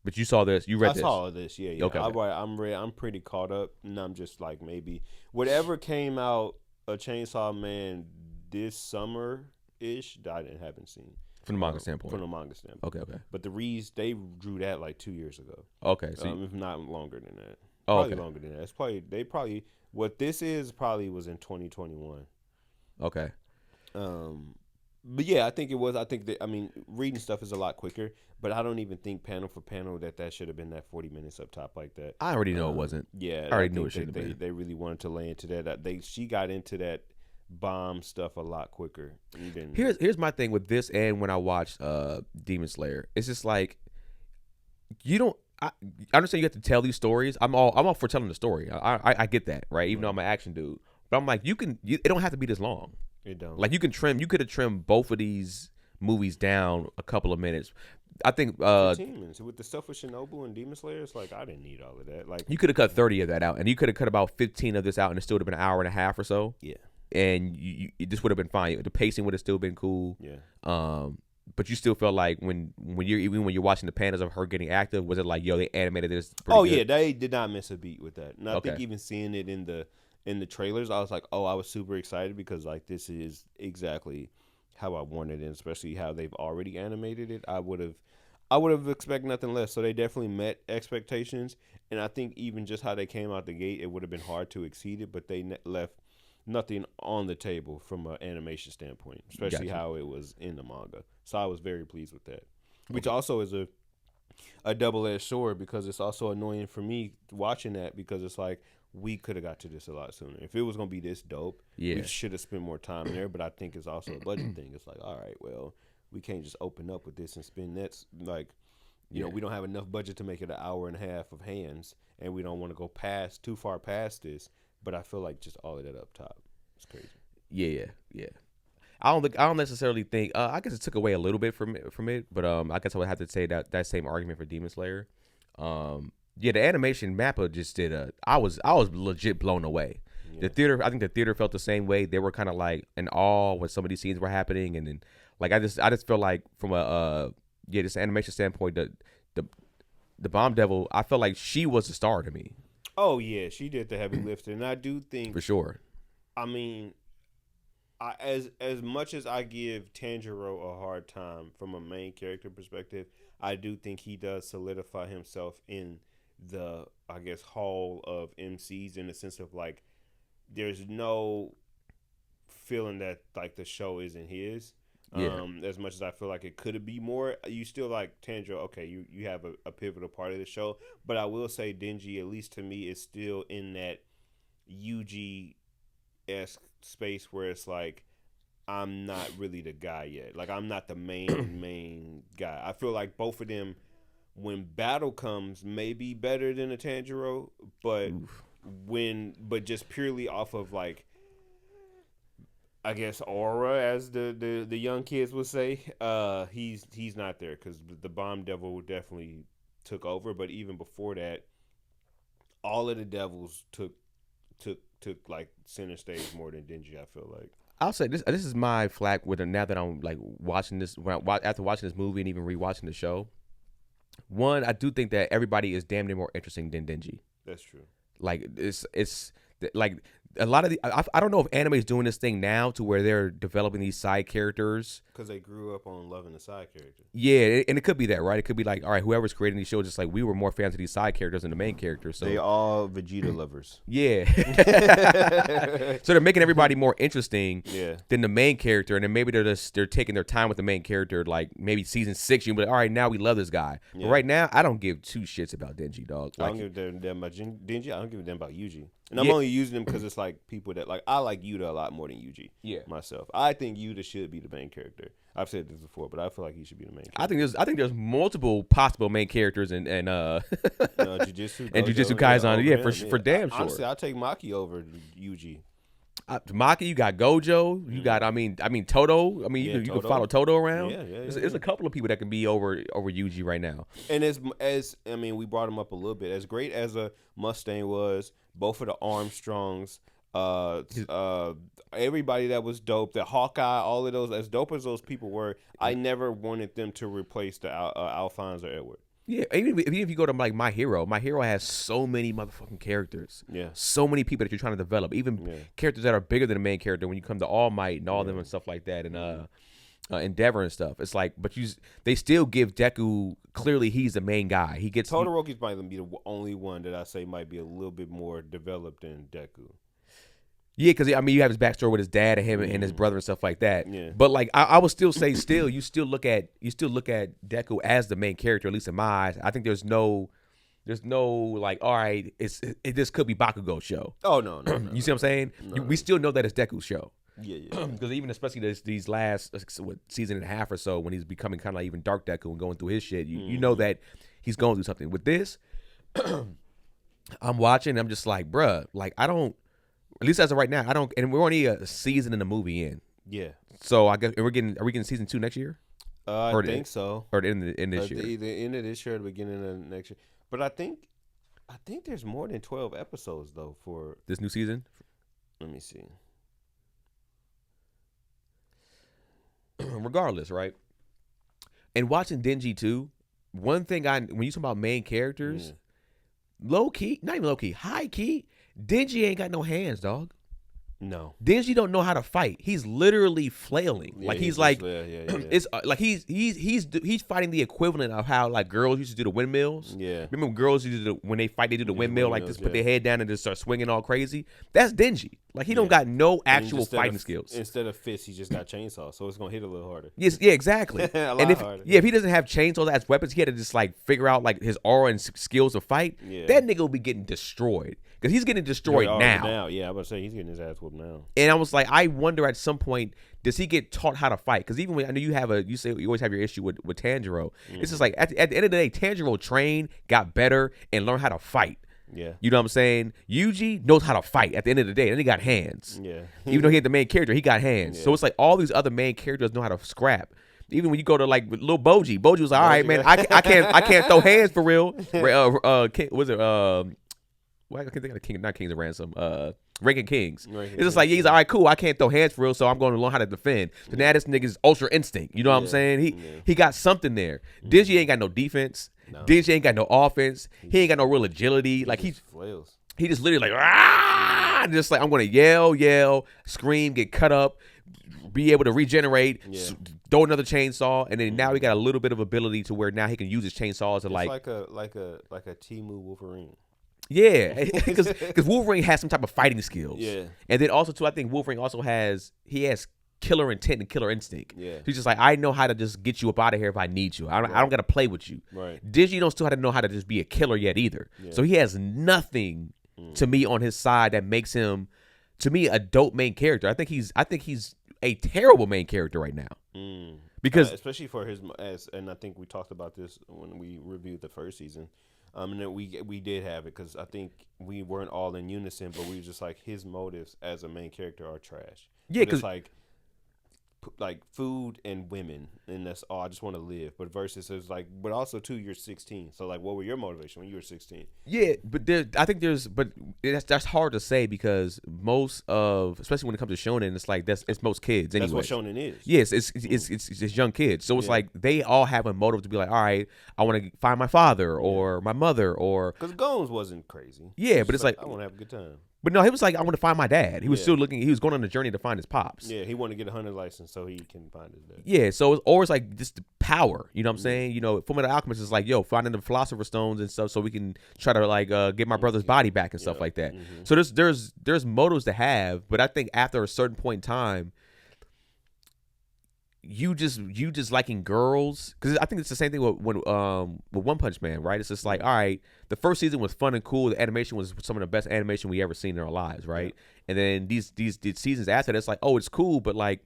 But you saw this. You read this. I saw this. Yeah. Okay. I'm pretty caught up, and I'm just like, maybe whatever came out a Chainsaw Man this summer ish, I haven't seen from the manga standpoint. Okay. But the Reeds, they drew that like 2 years ago. Okay. So if not longer than that. Probably longer than that. It's probably what this is probably was in 2021. Okay. But yeah, I think it was. I think that, I mean, reading stuff is a lot quicker, but I don't even think panel for panel that should have been that 40 minutes up top like that. I already know it wasn't. Yeah, I already knew it should have been. They really wanted to lay into that. She got into that bomb stuff a lot quicker. Here's my thing with this, and when I watched Demon Slayer, it's just like you don't. I understand you have to tell these stories. I'm all for telling the story. I get that, right? Even though I'm an action dude, but I'm like, it don't have to be this long. It don't. Like you could have trimmed both of these movies down a couple of minutes. I think 15 minutes with the stuff with Shinobu and Demon Slayer. It's like I didn't need all of that. Like you could have cut 30 of that out, and you could have cut about 15 of this out, and it still would have been an hour and a half or so. Yeah, and this would have been fine. The pacing would have still been cool. Yeah. But you still felt like when you're watching the panels of her getting active, was it like, yo, they animated this? Yeah, they did not miss a beat with that. And I think even seeing it in the trailers, I was like, I was super excited because like this is exactly how I wanted it, especially how they've already animated it. I would have expected nothing less. So they definitely met expectations, and I think even just how they came out the gate, it would have been hard to exceed it. But they left nothing on the table from an animation standpoint, especially how it was in the manga. So I was very pleased with that, which also is a double-edged sword because it's also annoying for me watching that because it's like we could have got to this a lot sooner. If it was going to be this dope, we should have spent more time there, but I think it's also a budget thing. It's like, all right, well, we can't just open up with this and spend that. Like, you know, we don't have enough budget to make it an hour and a half of hands, and we don't want to go too far past this. But I feel like just all of that up top, it's crazy. Yeah. I don't necessarily think. I guess it took away a little bit from it, but I guess I would have to say that same argument for Demon Slayer. The animation Mappa just did I was legit blown away. Yeah. The theater, I think the theater felt the same way. They were kind of like in awe when some of these scenes were happening, and then like I just felt like from a this animation standpoint, the Bomb Devil, I felt like she was the star to me. Oh yeah, she did the heavy lifting, and I do think for sure. I mean, as much as I give Tanjiro a hard time from a main character perspective, I do think he does solidify himself in the, I guess, hall of MCs in the sense of like, there's no feeling that like the show isn't his. As much as I feel like it could be more, you still like Tanjiro. Okay, you have a pivotal part of the show, but I will say Denji, at least to me, is still in that Yuji-esque space where it's like I'm not really the guy yet. Like I'm not the main guy. I feel like both of them, when battle comes, may be better than a Tanjiro, but just purely off of like, I guess, aura, as the young kids would say, he's not there because the Bomb Devil definitely took over. But even before that, all of the devils took like center stage more than Denji. I feel like. I'll say this is my flack with it now that I'm like watching this after watching this movie and even rewatching the show. One, I do think that everybody is damn near more interesting than Denji. That's true. Like it's like a lot of the I don't know if anime is doing this thing now to where they're developing these side characters because they grew up on loving the side character. Yeah, and it could be that, right? It could be like, all right, whoever's creating these shows, just like we were more fans of these side characters than the main characters. So they all Vegeta lovers. Yeah. So they're making everybody more interesting than the main character, and then maybe they're taking their time with the main character. Like maybe season 6, you be like, all right, now we love this guy. Yeah. But right now, I don't give two shits about Denji, dog. Like, I don't give a damn about Denji. I don't give a damn about Yuji. And I'm only using them because it's like people that like. I like Yuta a lot more than Yuji. Yeah, myself. I think Yuta should be the main character. I've said this before, but I feel like he should be the main character. I think there's multiple possible main characters and Jujutsu and Jujutsu Kaisen. For damn sure. Honestly, I'll take Maki over Yuji. Maki, you got Gojo, you got I mean Toto. I mean you can follow Toto around. There's a couple of people that can be over Yuji right now. And as I mean, we brought him up a little bit. As great as a Mustang was, both of the Armstrongs, everybody that was dope, the Hawkeye, all of those, as dope as those people were, I never wanted them to replace the Alphonse or Edward. Yeah, even if you go to like My Hero has so many motherfucking characters. Yeah. So many people that you're trying to develop. Even characters that are bigger than the main character when you come to All Might and all them and stuff like that, and Endeavor and stuff. It's like, but they still give Deku, clearly he's the main guy. He gets Todoroki's probably gonna be the only one that I say might be a little bit more developed than Deku. Yeah, because I mean, you have his backstory with his dad and him and his brother and stuff like that. Yeah. But like, I would still say, you still look at Deku as the main character, at least in my eyes. I think there's no like, all right, this could be Bakugo's show. Oh no. You see what I'm saying? No. We still know that it's Deku's show. Yeah. Because even especially these last season and a half or so, when he's becoming kind of like even Dark Deku and going through his shit, you know that he's going through something. With this, I'm watching. I'm just like, bruh, like I don't. At least as of right now, I don't. And we're only a season in the movie in. Yeah. So I guess are we getting season 2 next year? I think so. Or in this year. Either end of this year or the beginning of next year. But I think there's more than 12 episodes though for this new season. Let me see. Regardless, right? And watching Denji too, one thing when you talk about main characters, low key, not even low key, high key, Denji ain't got no hands, dog. No, Denji don't know how to fight. He's literally flailing. Like he's like, it's like he's fighting the equivalent of how like girls used to do the windmills. Yeah, remember when girls used to when they fight, they do the windmill like this, put their head down and just start swinging all crazy. That's Denji. Like he don't got no actual fighting skills. Instead of fists, he just got chainsaw, so it's gonna hit a little harder. Yes, yeah, exactly. And if he doesn't have chainsaws as weapons, he had to just like figure out like his aura and skills to fight. Yeah. That nigga will be getting destroyed. Because he's getting destroyed now. Yeah, I was about to say he's getting his ass whooped now. And I was like, I wonder at some point, does he get taught how to fight? Because even when I know you say you always have your issue with Tanjiro. It's just like at the end of the day, Tanjiro trained, got better, and learned how to fight. Yeah. You know what I'm saying? Yuji knows how to fight at the end of the day, and he got hands. Yeah. Even though he had the main character, he got hands. Yeah. So it's like all these other main characters know how to scrap. Even when you go to like little Boji was like, all right, man, I can't throw hands for real. Was it well, I can't think of the king, not Kings of Ransom. Ranking Kings. It's just like, he's all right, cool. I can't throw hands for real, so I'm going to learn how to defend. So now this nigga's ultra instinct. You know what I'm saying? He got something there. Denji ain't got no defense. No. Denji ain't got no offense. He ain't got no real agility. Like he just literally like, ah, just like I'm going to yell, scream, get cut up, be able to regenerate, throw another chainsaw, and then now he got a little bit of ability to where now he can use his chainsaws to like a Timu Wolverine. Yeah, because Wolverine has some type of fighting skills. Yeah, and then also too, I think Wolverine also has killer intent and killer instinct. Yeah, he's just like, I know how to just get you up out of here if I need you. I don't got to play with you. Right. Denji don't still know how to just be a killer yet either. Yeah. So he has nothing to me on his side that makes him, to me, a dope main character. I think he's a terrible main character right now. Because especially for his and I think we talked about this when we reviewed the first season. And then we did have it because I think we weren't all in unison, but we were just like, his motives as a main character are trash. Yeah, because like food and women, and that's all. I just want to live. But versus it's like, but also too, you're 16. So like, what were your motivation when you were 16? Yeah, but that's hard to say because most of, especially when it comes to shonen, it's like it's most kids anyway. That's what shonen is. Yes, it's young kids. So it's like they all have a motive to be like, all right, I want to find my father or my mother or because Gomes wasn't crazy. Yeah, but it's like I want to have a good time. But no, he was like, I want to find my dad. He was still looking. He was going on a journey to find his pops. Yeah, he wanted to get a hunter license so he can find his dad. Yeah, so it's always like just the power. You know what I'm saying? You know, Fullmetal Alchemist is like, yo, finding the Philosopher's Stones and stuff so we can try to like get my brother's body back and stuff like that. Mm-hmm. So there's motives to have, but I think after a certain point in time, you just liking girls, because I think it's the same thing with One Punch Man, right? It's just like, all right, the first season was fun and cool. The animation was some of the best animation we ever seen in our lives, right? Yeah. And then these seasons after that, it's like, oh, it's cool, but like,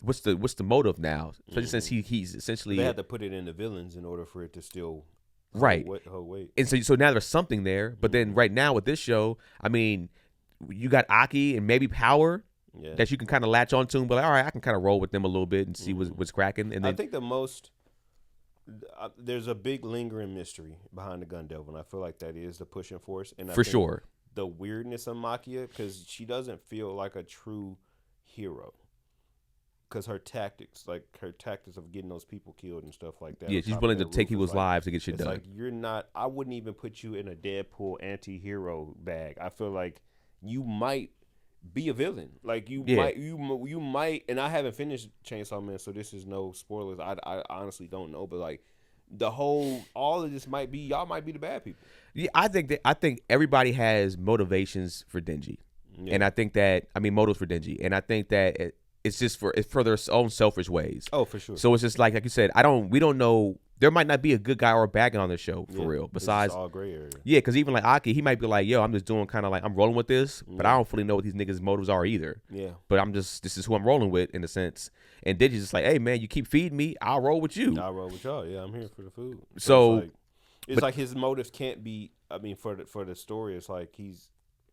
what's the motive now? Especially since he's essentially, they had to put it in the villains in order for it to still hold weight. And so now there's something there, but then right now with this show, I mean, you got Aki and maybe Power. Yeah. That you can kind of latch on to and be like, all right, I can kind of roll with them a little bit and see what's cracking. And then, I think there's a big lingering mystery behind the Gun Devil, and I feel like that is the pushing force. And for sure, the weirdness of Makia, because she doesn't feel like a true hero. Because her tactics of getting those people killed and stuff like that. Yeah, she's willing to take people's lives to get shit done. Like, you're not. I wouldn't even put you in a Deadpool anti-hero bag. I feel like you might be a villain. Like you might, and I haven't finished Chainsaw Man, so this is no spoilers. I honestly don't know, but like all of this might be, y'all might be the bad people. Yeah, I think everybody has motivations for Denji, and I think that motives for Denji, and I think that it's just for their own selfish ways. Oh, for sure. So it's just like you said, we don't know. There might not be a good guy or a bad guy on the show for real. Besides, it's all gray area. Yeah, because even like Aki, he might be like, yo, I'm just doing kind of like, I'm rolling with this, but I don't fully know what these niggas' motives are either. Yeah. But this is who I'm rolling with in a sense. And Digi's just like, hey man, you keep feeding me, I'll roll with you. I'll roll with y'all. Yeah, I'm here for the food. So it's like his motives can't be. For the story, it's like he's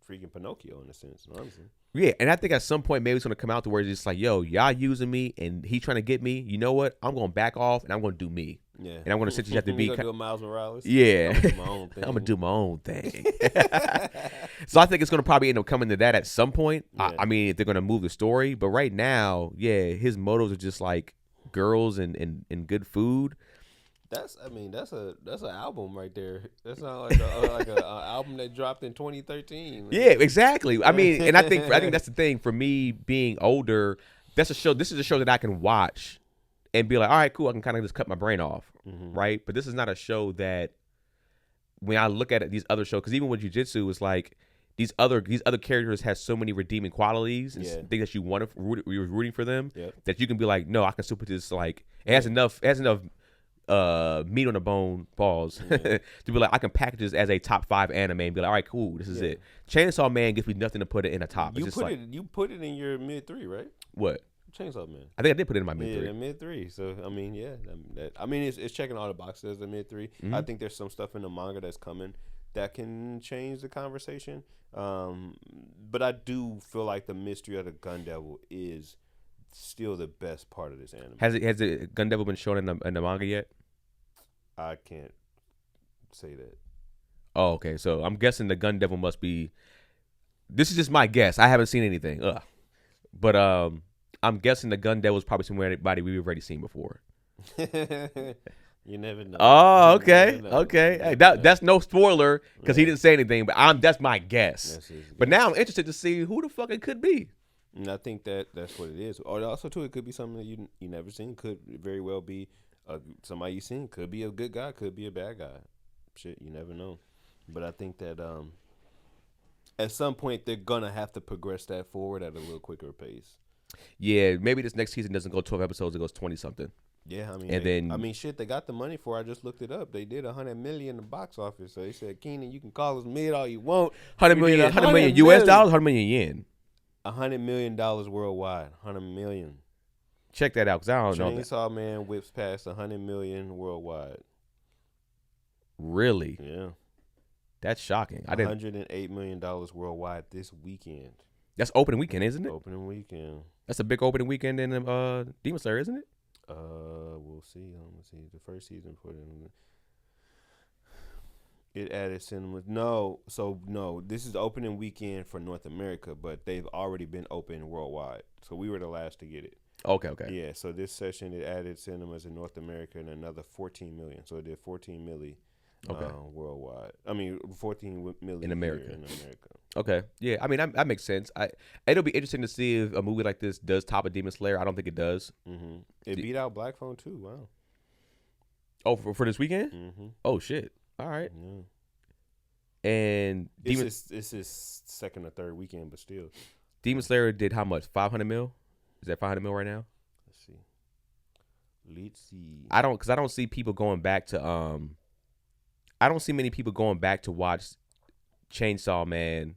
freaking Pinocchio in a sense. Honestly. Yeah, and I think at some point maybe it's gonna come out to where it's just like, yo, y'all using me and he trying to get me. You know what? I'm gonna back off and I'm gonna do me. Yeah. And I'm gonna essentially have to be. Do a Miles Morales. Yeah. I'm gonna do my own thing. I'm gonna do my own thing. So I think it's gonna probably end up coming to that at some point. Yeah. I mean, if they're gonna move the story, but right now, yeah, his motives are just like girls and good food. That's an album right there. That's not like a album that dropped in 2013. Yeah, exactly. I mean, and I think that's the thing for me being older. That's a show. This is a show that I can watch and be like, all right, cool. I can kind of just cut my brain off, right? But this is not a show that when I look at these other shows, because even with Jiu-Jitsu, it's like these other characters have so many redeeming qualities and things that you want to you're rooting for them that you can be like, no, I can still put this like it has enough meat on the bone balls to be like I can package this as a top 5 anime and be like, all right, cool, this is it. Chainsaw Man gives me nothing to put it in a top. You put it in your mid 3, right? What? Chainsaw Man. I think I did put it in my mid 3. Yeah, mid 3. So I mean, it's checking all the boxes as a mid 3. I think there's some stuff in the manga that's coming that can change the conversation. But I do feel like the mystery of the Gun Devil is still the best part of this anime. Has the Gun Devil been shown in the manga yet? I can't say that. Oh, okay. So I'm guessing the Gun Devil must be. This is just my guess. I haven't seen anything. But I'm guessing the Gun Devil is probably somebody we've already seen before. You never know. Oh, okay, okay. Hey, that's no spoiler because he didn't say anything. But that's my guess. But now I'm interested to see who the fuck it could be. And I think that's what it is. Or also too, it could be something that you never seen. Could very well be somebody you seen. Could be a good guy. Could be a bad guy. Shit, you never know. But I think that at some point they're gonna have to progress that forward at a little quicker pace. Yeah, maybe this next season doesn't go 12 episodes; it goes 20 something. Yeah, I mean, shit, they got the money for it. I just looked it up. They did $100 million in the box office. So they said, Keenan, you can call us mid all you want. $100 million US dollars, $100 million yen. $100 million worldwide. $100 million. Check that out, because I don't know that. Chainsaw Man whips past $100 million worldwide. Really? Yeah. That's shocking. $108 million worldwide this weekend. That's opening weekend, isn't it? Opening weekend. That's a big opening weekend in Demon Slayer, isn't it? We'll see. Let's see. The first season put it added cinemas. No, this is the opening weekend for North America, but they've already been open worldwide. So we were the last to get it. Okay. Yeah, so this session it added cinemas in North America and another 14 million. So it did 14 milli worldwide. I mean, 14 million in America. In America. Okay. Yeah, I mean, that makes sense. It'll be interesting to see if a movie like this does top a Demon Slayer. I don't think it does. Mm-hmm. It beat out Black Phone too. Wow. Oh, for this weekend? Mm-hmm. Oh, shit. All right. Yeah. And it's his second or third weekend, but still. Demon Slayer did how much? 500 mil? Is that 500 mil right now? Let's see. I don't see people going back to I don't see many people going back to watch Chainsaw Man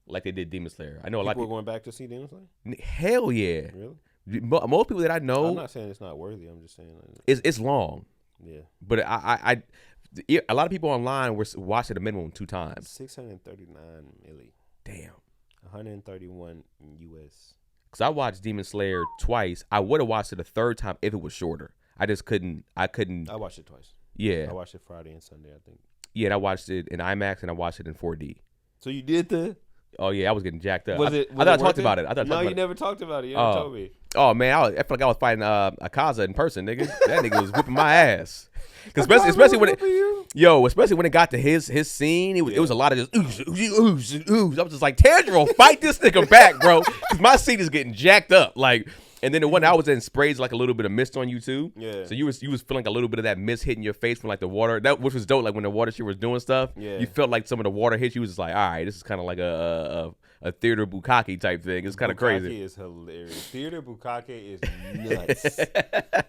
like they did Demon Slayer. I know a lot of people going back to see Demon Slayer. Hell yeah! Really? Most people that I know. I'm not saying it's not worthy. I'm just saying it's long. Yeah. But a lot of people online watched it a minimum 2 times. 639 milli. Damn. 131 US. Because I watched Demon Slayer twice. I would have watched it a third time if it was shorter. I just couldn't. I watched it twice. Yeah. I watched it Friday and Sunday, I think. Yeah, and I watched it in IMAX and I watched it in 4D. So you did the? Oh yeah, I was getting jacked up. I thought I talked about it. No, you never talked about it. You never told me. Oh man, I feel like I was fighting Akaza in person, nigga. That nigga was whipping my ass. Especially when it got to his scene, it was a lot of just ooze. I was just like, Tanjiro, fight this nigga back, bro. Cause my seat is getting jacked up. Like, and then the one I was in sprays like a little bit of mist on you too. Yeah. So you was feeling a little bit of that mist hitting your face from like the water. Which was dope. Like when the water shit was doing stuff. Yeah. You felt like some of the water hit you. Was just like, all right, this is kind of like a theater bukkake type thing. It's kind of crazy. Bukkake is hilarious. Theater bukkake is nuts.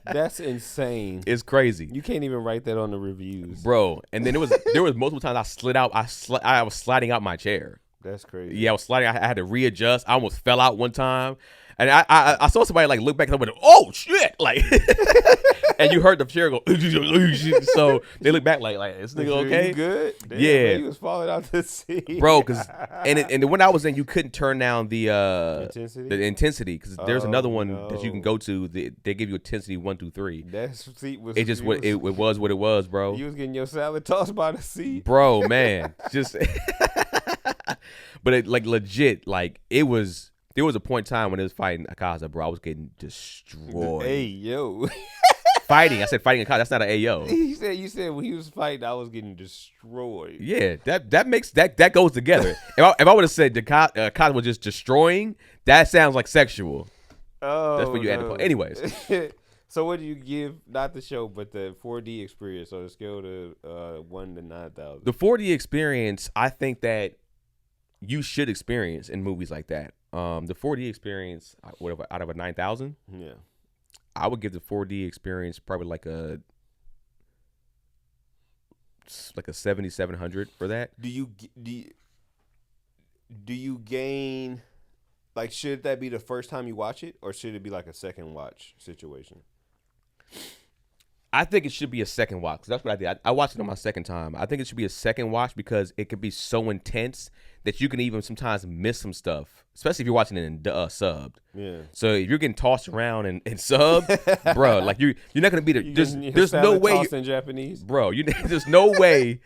That's insane. It's crazy. You can't even write that on the reviews, bro. And then there was multiple times I was sliding out my chair. That's crazy. Yeah, I was sliding. I had to readjust. I almost fell out one time. And I saw somebody like look back and went, oh shit! Like, and you heard the chair go. So they look back like this nigga okay? You good? Damn, yeah, man, he was falling out the sea, bro. Because and when I was in, you couldn't turn down the intensity because there's another one that you can go to. They give you intensity 1 through 3. That seat was. It just it was what it was, bro. You was getting your salad tossed by the seat, bro. Man, just. But it like legit, like it was. There was a point in time when it was fighting Akaza, bro. I was getting destroyed. Hey, yo. Fighting. I said fighting Akaza. That's not an Ayo. You said when he was fighting, I was getting destroyed. Yeah, that makes that goes together. if I would have said Akaza was just destroying, that sounds like sexual. Oh, that's what you had to put. Anyways. So what do you give, not the show, but the 4D experience on a scale to 1 to 9,000? The 4D experience, I think that you should experience in movies like that. The 4D experience, whatever, out of a 9,000, yeah, I would give the 4D experience probably like a 7,700 for that. Do you gain, like, should that be the first time you watch it, or should it be like a second watch situation? I think it should be a second watch. That's what I did. I watched it on my second time. I think it should be a second watch because it could be so intense that you can even sometimes miss some stuff, especially if you're watching it in subbed. Yeah. So if you're getting tossed around and subbed, bro, like you're not gonna be there's no way in Japanese, bro. There's no way.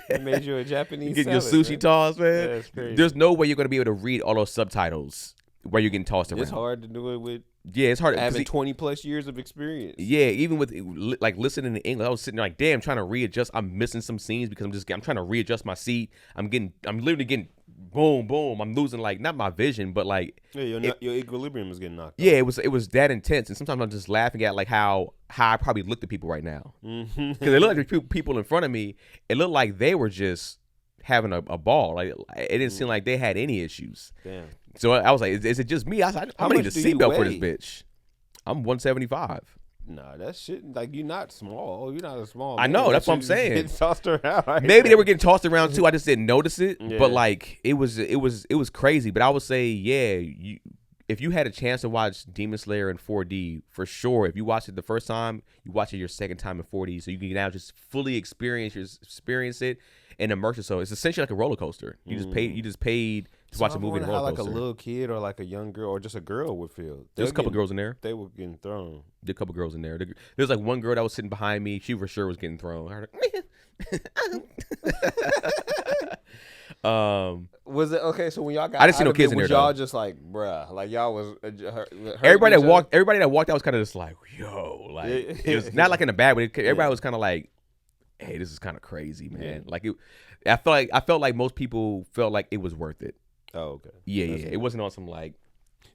They made you a Japanese. You get your sushi toss, man. That's crazy. There's no way you're gonna be able to read all those subtitles while you're getting tossed around. It's hard to do it with. Yeah, it's hard. Having 20 plus years of experience. Yeah, even with like listening to English, I was sitting there like, damn, trying to readjust. I'm missing some scenes because I'm trying to readjust my seat. I'm literally getting boom, boom. I'm losing like not my vision, but like your equilibrium is getting knocked. Yeah, it was that intense, and sometimes I'm just laughing at like how I probably looked at people right now because they look like people in front of me. It looked like they were just having a ball. Like it didn't seem like they had any issues. Damn. So I was like, is it just me? I said, I'm gonna need a seatbelt for this bitch. I'm 175. Nah, that shit. Like you're not small. You're not a small. I know. That's what I'm saying. Getting tossed around. Right? Maybe they were getting tossed around too. I just didn't notice it. Yeah. But like it was crazy. But I would say, yeah, if you had a chance to watch Demon Slayer in 4D, for sure. If you watched it the first time, you watch it your second time in 4D, so you can now just fully experience it and immerse yourself. So it's essentially like a roller coaster. You just paid to watch a movie in a roller coaster. How like a little kid or like a young girl or just a girl would feel. There's a couple girls in there. They were getting thrown. There's a couple girls in there. There's like one girl that was sitting behind me. She for sure was getting thrown. I heard was it okay? So when y'all got, I didn't see no kids in there. Y'all just like, bruh, like y'all was. Everybody that walked out was kind of just like, yo, like it was not like in a bad way. Everybody was kind of like, hey, this is kind of crazy, man. Yeah. Like I felt like most people felt like it was worth it. Oh, okay. Yeah. It wasn't on some like.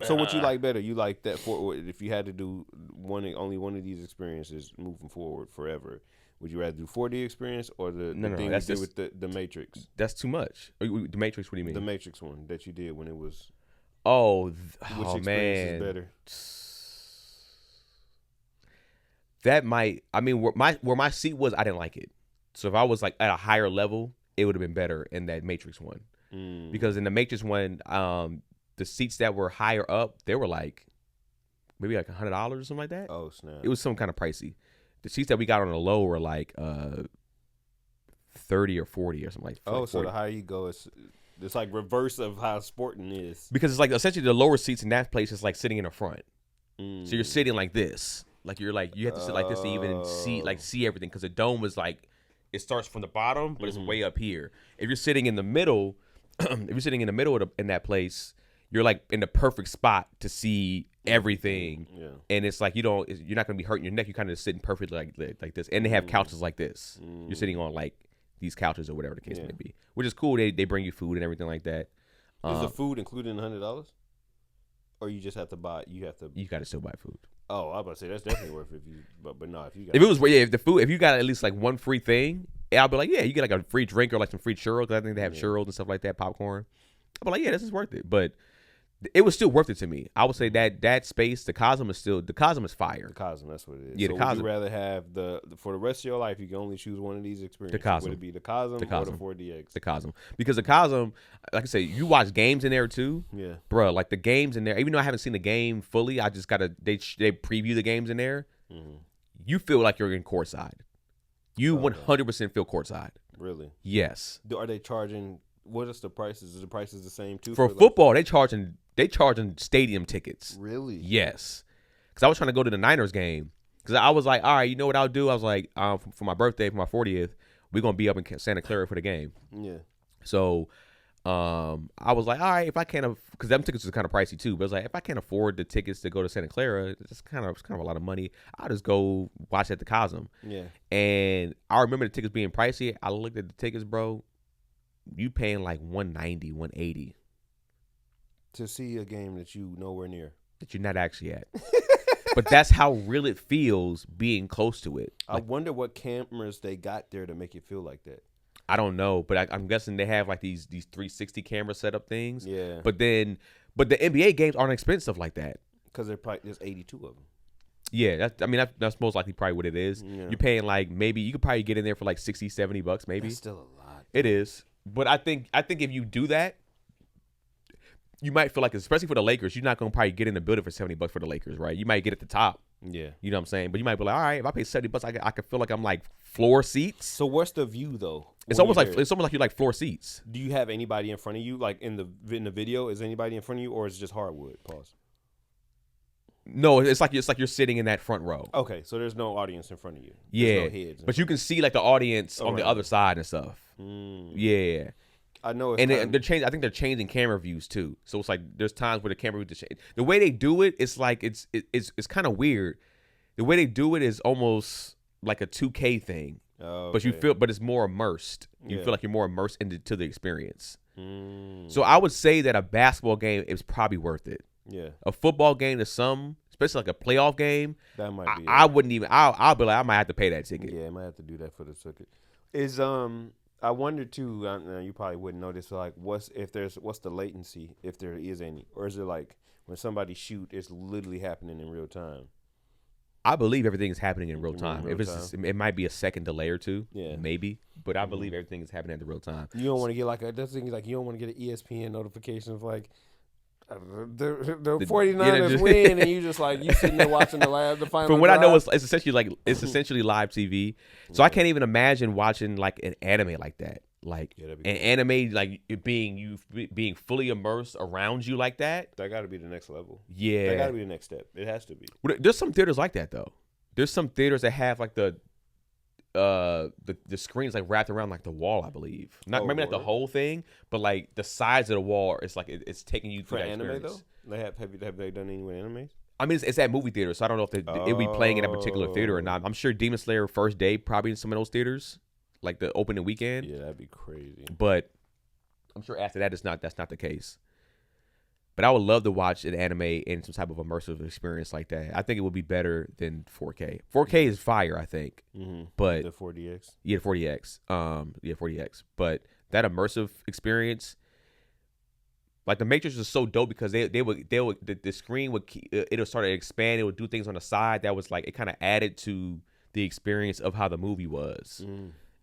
So what you like better? You like that for if you had to do only one of these experiences moving forward forever? Would you rather do 4D experience or the thing you did with the Matrix? That's too much. The Matrix. What do you mean? The Matrix one that you did when it was. Which experience is better? That might. I mean, where my seat was, I didn't like it. So if I was like at a higher level, it would have been better in that Matrix one. Because in the Matrix one, the seats that were higher up, they were like maybe like $100 or something like that. Oh snap! It was some kind of pricey. The seats that we got on the low were like 30 or 40 or something like that. Oh, so the higher you go, it's like reverse of how sporting is. Because it's like essentially the lower seats in that place is like sitting in the front. So you're sitting like this. Like you have to sit like this to even see everything. Because the dome is like, it starts from the bottom, but it's way up here. If you're sitting in the middle, in that place, you're like in the perfect spot to see everything. Yeah. And it's like you're not gonna be hurting your neck. You're kind of just sitting perfectly like this. And they have couches like this. You're sitting on like these couches or whatever the case may be, which is cool. They bring you food and everything like that. Is the food included in $100, or you just have to buy? You got to still buy food. Oh, I was about to say that's definitely worth it. But no, if you got if you got at least like one free thing, I'll be like, yeah, you get like a free drink or like some free churros. Because I think they have churros and stuff like that, popcorn. I'll be like, yeah, this is worth it. But it was still worth it to me. I would say that space, the Cosm is fire. The Cosm, that's what it is. Yeah, so the Cosm. Would you rather have for the rest of your life, you can only choose one of these experiences? The Cosm. Would it be the Cosm or the 4DX? The Cosm. Because the Cosm, like I said, you watch games in there too. Yeah. Bro, like the games in there, even though I haven't seen the game fully, I just gotta they preview the games in there. Mm-hmm. You feel like you're in courtside. You 100% feel courtside. Really? Yes. Are they charging? What is the prices? Is the prices the same too? For football, they charging stadium tickets. Really? Yes. Because I was trying to go to the Niners game. Because I was like, all right, you know what I'll do? I was like, for my birthday, for my 40th, we're going to be up in Santa Clara for the game. Yeah. So I was like, all right, if I can't, because them tickets was kind of pricey too. But I was like, if I can't afford the tickets to go to Santa Clara, it's kind of a lot of money. I'll just go watch at the Cosm. Yeah. And I remember the tickets being pricey. I looked at the tickets, bro. You paying like $190, $180 to see a game that you nowhere near, that you're not actually at. But that's how real it feels being close to it. I wonder what cameras they got there to make it feel like that. I don't know, but I'm guessing they have like these 360 camera setup things. Yeah. But the NBA games aren't expensive like that. Because there's 82 of them. Yeah, that's most likely probably what it is. Yeah. You're paying like maybe you could probably get in there for like $60, $70 maybe. That's still a lot. It is. But I think if you do that, you might feel like, especially for the Lakers, you're not gonna probably get in the building for $70 for the Lakers, right? You might get at the top. Yeah. You know what I'm saying? But you might be like, all right, if I pay $70, I can feel like I'm like floor seats. So what's the view though? It's almost like you're like floor seats. Do you have anybody in front of you? Like in the video, is anybody in front of you, or is it just hardwood? Pause. No, it's like you're sitting in that front row. Okay, so there's no audience in front of you. Yeah, no heads but you can see like the audience on the other side and stuff. Yeah, I know. They're changing. I think they're changing camera views too. So it's like there's times where the camera views change. The way they do it, it's like it's kind of weird. The way they do it is almost like a 2K thing, but it's more immersed. You feel like you're more immersed into the experience. So I would say that a basketball game is probably worth it. Yeah, a football game to some, especially like a playoff game, that might be. I wouldn't even. I'll be like, I might have to pay that ticket. Yeah, I might have to do that for the ticket. I wonder too. You probably wouldn't know this. Like, what's the latency, if there is any, or is it like when somebody shoot, it's literally happening in real time? I believe everything is happening in real time. It might be a second delay or two, maybe, but I believe everything is happening at the real time. You don't want to get like that thing. Like you don't want to get an ESPN notification of like. The 49ers win, and you just like you sitting there watching the final. From what I know, it's essentially live TV. So I can't even imagine watching like an anime like that, like an anime like it being fully immersed around you like that. That got to be the next level. Yeah, that got to be the next step. It has to be. There's some theaters like that though. There's some theaters that have like the screen's like wrapped around like the wall, I believe. Maybe not the whole thing, but like the sides of the wall. It's like it's taking you through for that anime experience. Though. Have they done any with animes? I mean, it's at movie theaters, so I don't know if it'll be playing in that particular theater or not. I'm sure Demon Slayer first day probably in some of those theaters, like the opening weekend. Yeah, that'd be crazy. But I'm sure after that, that's not the case. But I would love to watch an anime in some type of immersive experience like that. I think it would be better than 4K. 4K is fire, I think. But the 4DX. Yeah, 40X. 40X. But that immersive experience, like the Matrix is so dope because the screen would it'll start to expand. It would do things on the side that was like it kind of added to the experience of how the movie was.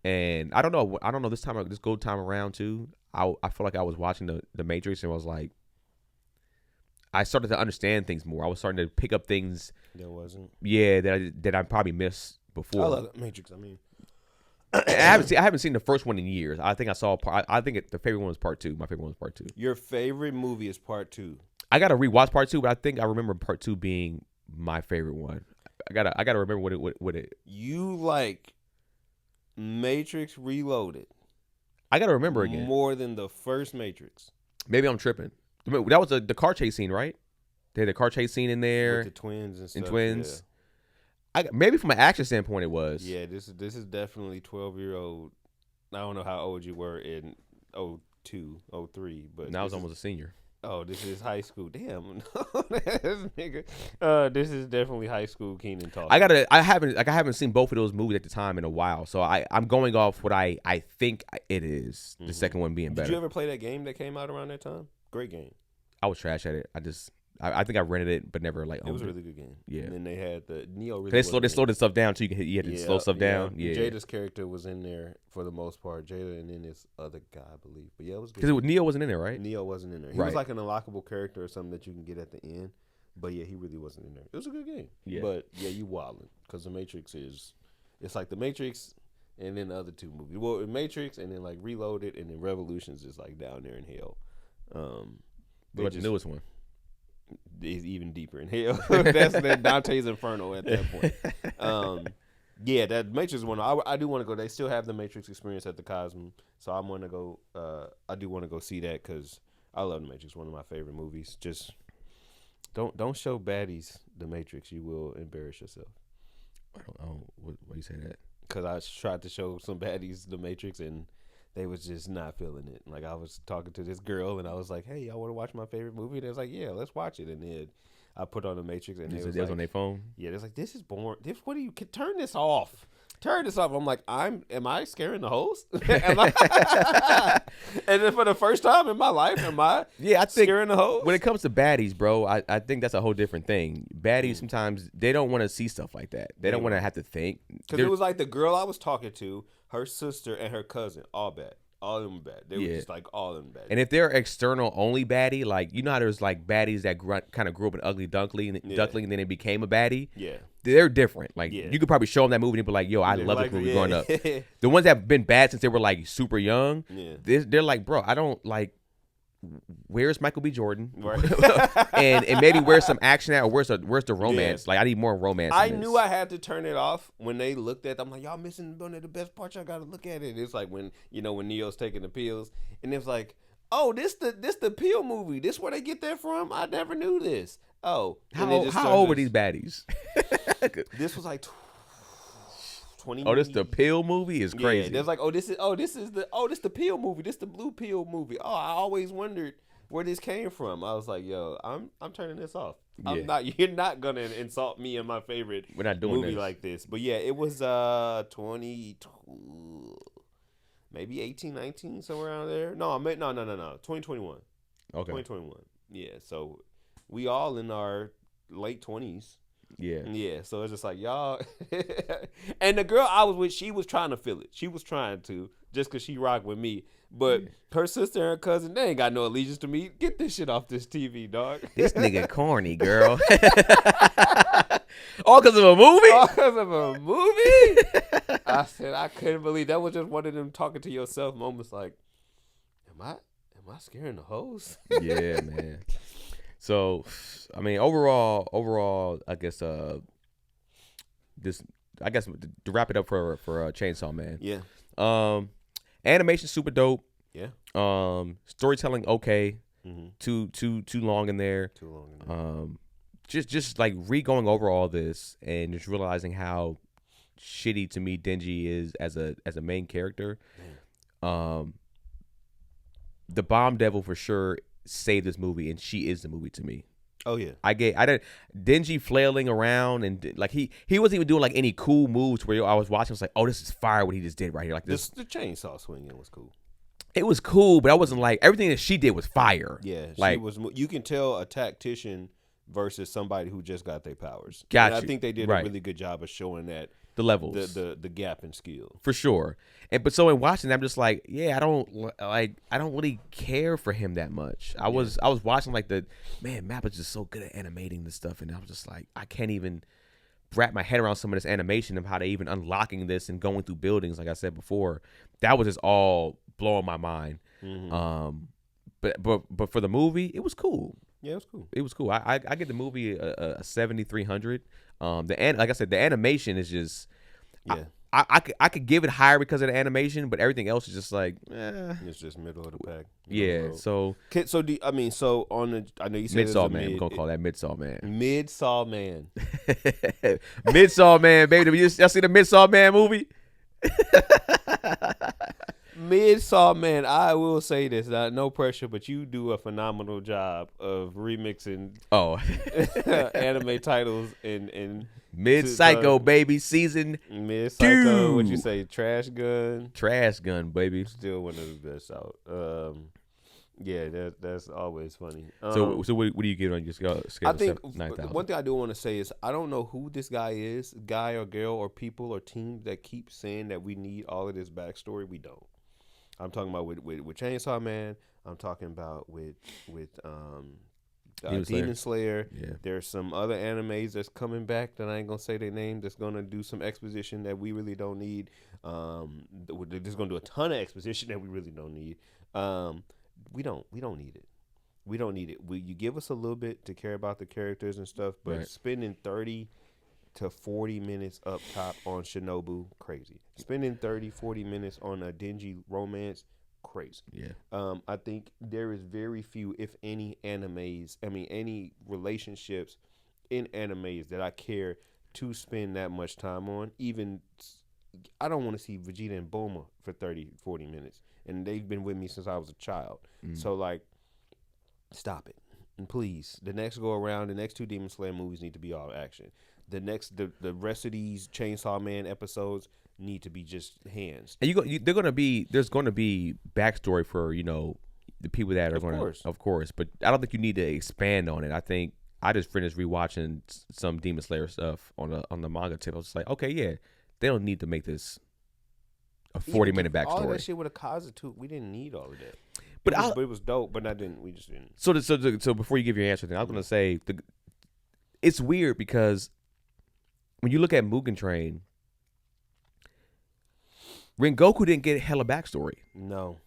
And I don't know this go time around too. I feel like I was watching the Matrix and I was like. I started to understand things more. I was starting to pick up things that wasn't. Yeah, that I probably missed before. I love the Matrix. I mean, I haven't seen the first one in years. I think I saw. I think the favorite one was part 2. My favorite one was part 2. Your favorite movie is part 2. I gotta rewatch part 2, but I think I remember part 2 being my favorite one. I gotta remember what it. You like Matrix Reloaded? I gotta remember again. More than the first Matrix. Maybe I'm tripping. That was the car chase scene, right? They had the car chase scene in there with the twins and stuff. Twins. Yeah. Maybe from an action standpoint, it was. Yeah, this is definitely 12-year-old. I don't know how old you were in 02, 03, but now I was almost a senior. Oh, this is high school. Damn, nigga. This is definitely high school Keenan talking. I haven't seen both of those movies at the time in a while, so I'm going off what I think it is. The second one being better. Did you ever play that game that came out around that time? Great game. I was trash at it. I think I rented it, but never like owned it was a really good game. Yeah. And then they had the Neo. They slowed this stuff down too. You had to slow stuff down. Yeah. Jada's character was in there for the most part. Jada and then this other guy, I believe. But yeah, it was good. Because Neo wasn't in there, right? Neo wasn't in there. He was like an unlockable character or something that you can get at the end. But yeah, he really wasn't in there. It was a good game. Yeah. But yeah, you wildin'. Because the Matrix it's like the Matrix and then the other two movies. Well, the Matrix and then like Reloaded and then Revolutions is like down there in hell. But the newest one is even deeper in hell. That's that Dante's Inferno at that point. Yeah, that Matrix one. I do want to go. They still have the Matrix experience at the Cosmo, so I'm gonna go. I do want to go see that because I love the Matrix. One of my favorite movies. Just don't show baddies the Matrix. You will embarrass yourself. I don't. Why you say that? Because I tried to show some baddies the Matrix and they was just not feeling it. Like I was talking to this girl and I was like, "Hey, y'all want to watch my favorite movie?" And they was like, "Yeah, let's watch it." And then I put on the Matrix and they was on their phone. Yeah, they was like, "This is boring. What do you turn this off? Turn this off." I'm like, "Am I scaring the host? Am I?" And then for the first time in my life, am I? Yeah, I think scaring the host. When it comes to baddies, bro, I think that's a whole different thing. Baddies sometimes they don't want to see stuff like that. They don't want to have to think. Because it was like the girl I was talking to, her sister and her cousin, all bad. All of them bad. They were just like all of them bad. And if they're external only baddie, like you know how there's like baddies that kind of grew up in Ugly Duckling and then it became a baddie. Yeah, they're different. Like you could probably show them that movie and be like, "Yo, I love this movie growing up." The ones that have been bad since they were like super young, they're like, "Bro, I don't like." Where's Michael B. Jordan? Right. and maybe where's some action at, or where's the romance? Like I need more romance. I knew I had to turn it off when they looked at. I'm like, y'all missing one of the best parts. Y'all got to look at it. It's like when Neo's taking the pills, and it's like, oh, this the pill movie. This where they get that from? I never knew this. Oh, how old were these baddies? This was like 20. Oh, this the pill movie is crazy. Yeah, there's like, this is the pill movie. This the blue pill movie. Oh, I always wondered where this came from. I was like, yo, I'm turning this off. You're not gonna insult me and my favorite We're not doing movie this. like this. But yeah, it was 20, maybe 18, 19, somewhere around there. No, 2021. Okay. 2021. Yeah, so we all in our late 20s. Yeah, so it's just like y'all. And the girl I was with, she was trying to feel it. She was trying to, just because she rocked with me. But her sister and her cousin, they ain't got no allegiance to me. Get this shit off this TV, dog. This nigga corny, girl. All because of a movie? All because of a movie? I said, I couldn't believe that was just one of them talking to yourself moments like, am I scaring the host? Yeah, man. So, I mean, overall, I guess to wrap it up for Chainsaw Man. Yeah. Animation super dope. Yeah. Storytelling okay. Mm-hmm. Too long in there. Too long in there. Just like re-going over all this and just realizing how shitty to me Denji is as a main character. Damn. The Bomb Devil for sure saved this movie, and she is the movie to me. Oh yeah, I didn't Denji flailing around and like he wasn't even doing like any cool moves where I was watching. I was like, oh, this is fire what he just did right here. Like this, the chainsaw swinging was cool. It was cool, but I wasn't like everything that she did was fire. Yeah, like she was. You can tell a tactician versus somebody who just got their powers. Gotcha. And I think they did a really good job of showing that the levels, the gap in skill for sure. But so in watching that, I'm just like, yeah, I don't really care for him that much. I was watching like Mappa's just so good at animating this stuff, and I was just like, I can't even wrap my head around some of this animation of how they even unlocking this and going through buildings. Like I said before, that was just all blowing my mind. Mm-hmm. But for the movie, it was cool. Yeah, it was cool. It was cool. I get the movie a 7,300. Like I said, the animation is just. Yeah. I could give it higher because of the animation, but everything else is just like. It's just middle of the pack. Yeah. So. So on the, I know you said Midsaw Man. We're gonna call that Midsaw Man. Midsaw Man. Midsaw Man, baby. Y'all see the Midsaw Man movie? Midsaw Man, I will say this, no pressure, but you do a phenomenal job of remixing anime titles and Mid-Psycho, baby, season Mid-Psycho, what'd you say, Trash Gun, baby. still one of the best out. Yeah, that's always funny. So what do you get on your scale? I think 9,000. one thing I do want to say is I don't know who this guy is, guy or girl or people or teams that keep saying that we need all of this backstory. We don't. I'm talking about with Chainsaw Man. I'm talking about with Demon Slayer. Yeah. There's some other animes that's coming back that I ain't gonna say their name. That's gonna do some exposition that we really don't need. They're just gonna do a ton of exposition that we really don't need. We don't need it. We don't need it. You give us a little bit to care about the characters and stuff, but spending 30 to 40 minutes up top on Shinobu, crazy. Spending 30, 40 minutes on a dingy romance, crazy. Yeah. I think there is very few, if any, any relationships in animes that I care to spend that much time on. Even, I don't want to see Vegeta and Bulma for 30, 40 minutes. And they've been with me since I was a child. So, like, stop it. And please, the next go around, the next 2 Demon Slayer movies need to be all action. The rest of these Chainsaw Man episodes need to be just hands. And there's going to be backstory for, the people that are going to, of course. But I don't think you need to expand on it. I think I just finished rewatching some Demon Slayer stuff on the manga tip. I was just like, okay, yeah, they don't need to make this a 40-minute backstory. All of that shit with Akaza, we didn't need all of that. But it was dope, but we just didn't. So before you give your answer, then I was going to say, it's weird because when you look at Mugen Train, Rengoku didn't get hella backstory. No.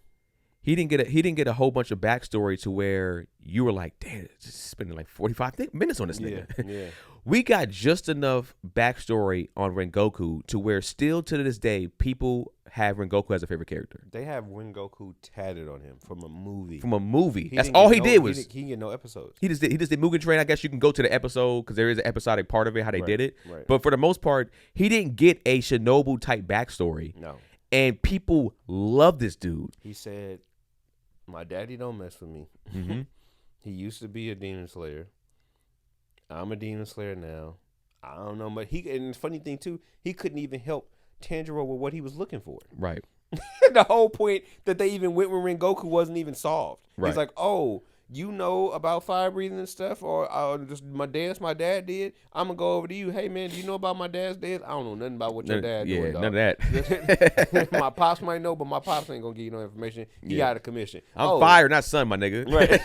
He didn't get a whole bunch of backstory to where you were like, damn, just spending like 45 minutes on this nigga. Yeah. We got just enough backstory on Rengoku to where still to this day people have Rengoku as a favorite character. They have Rengoku tatted on him from a movie. That's all he did was he didn't get no episodes. He just did Mugen Train. I guess you can go to the episode because there is an episodic part of it how they did it. Right. But for the most part, he didn't get a Shinobu type backstory. No. And people love this dude. He said, "My daddy don't mess with me. Mm-hmm. He used to be a Demon Slayer. I'm a Demon Slayer now. I don't know, but and the funny thing too, he couldn't even help Tanjiro with what he was looking for. Right. The whole point that they even went with Rengoku wasn't even solved. Right. He's like, oh, you know about fire breathing and stuff, or just my dance my dad did. I'm gonna go over to you. Hey man, do you know about my dad's dance? I don't know nothing about what your dad doing. Dog. None of that. My pops might know, but my pops ain't gonna give you no information. He got a commission. I'm fire, not son, my nigga. Right.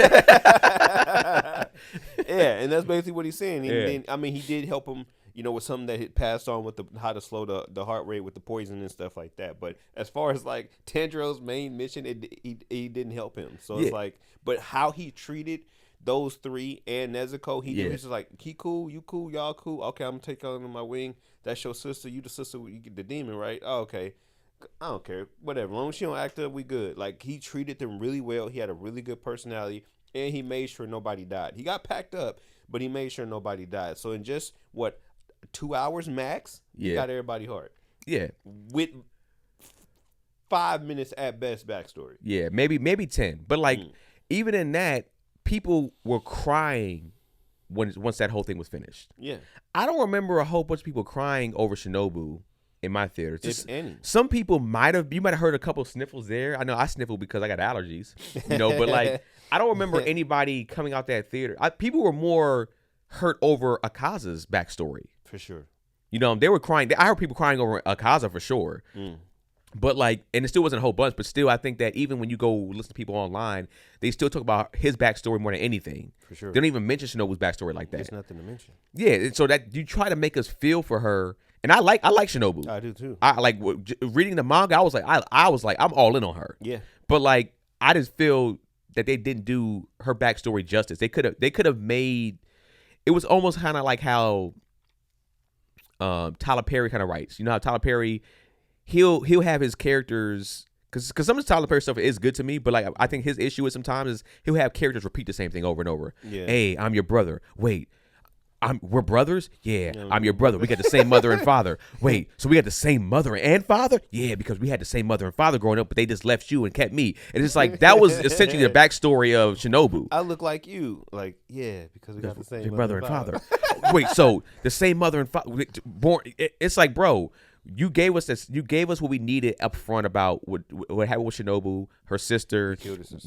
Yeah, and that's basically what he's saying. He did help him, with something that had passed on with how to slow the heart rate with the poison and stuff like that. But as far as like Tanjiro's main mission, he didn't help him. So it's like, but how he treated those 3 and Nezuko, he's just like, he cool, you cool, y'all cool. Okay, I'm gonna take y'all under my wing. That's your sister. You the sister. You get the demon, right? Oh, okay. I don't care. Whatever. As long as she don't act up, we good. Like, he treated them really well. He had a really good personality, and he made sure nobody died. He got packed up, but he made sure nobody died. So in just 2 hours max, he got everybody hard. Yeah. With 5 minutes at best backstory. Yeah, maybe 10. But like even in that, people were crying once that whole thing was finished. Yeah. I don't remember a whole bunch of people crying over Shinobu in my theater. If any. Some people you might have heard a couple sniffles there. I know I sniffle because I got allergies. But like I don't remember anybody coming out that theater. People were more hurt over Akaza's backstory. For sure. They were crying. I heard people crying over Akaza for sure. But like, and it still wasn't a whole bunch, but still I think that even when you go listen to people online, they still talk about his backstory more than anything. For sure. They don't even mention Shinobu's backstory like that. There's nothing to mention. Yeah, and so that you try to make us feel for her. And I like Shinobu. I do too. I like reading the manga. I was like I'm all in on her. Yeah. But like I just feel that they didn't do her backstory justice. They could have made it was almost kind of like how Tyler Perry kind of writes. You know how Tyler Perry he'll have his characters because some of the Tyler Perry stuff is good to me, but like I think his issue is sometimes is he'll have characters repeat the same thing over and over. Yeah. Hey, I'm your brother. Wait. We're brothers? Yeah, I'm your brother. We got the same mother and father. Wait, so we got the same mother and father? Yeah, because we had the same mother and father growing up, but they just left you and kept me. And it's like, that was essentially the backstory of Shinobu. I look like you. Like, yeah, because we got the same mother and father. Wait, so the same mother and father? Born? It's like, bro, You gave us this. You gave us what we needed up front about what happened with Shinobu, her sister,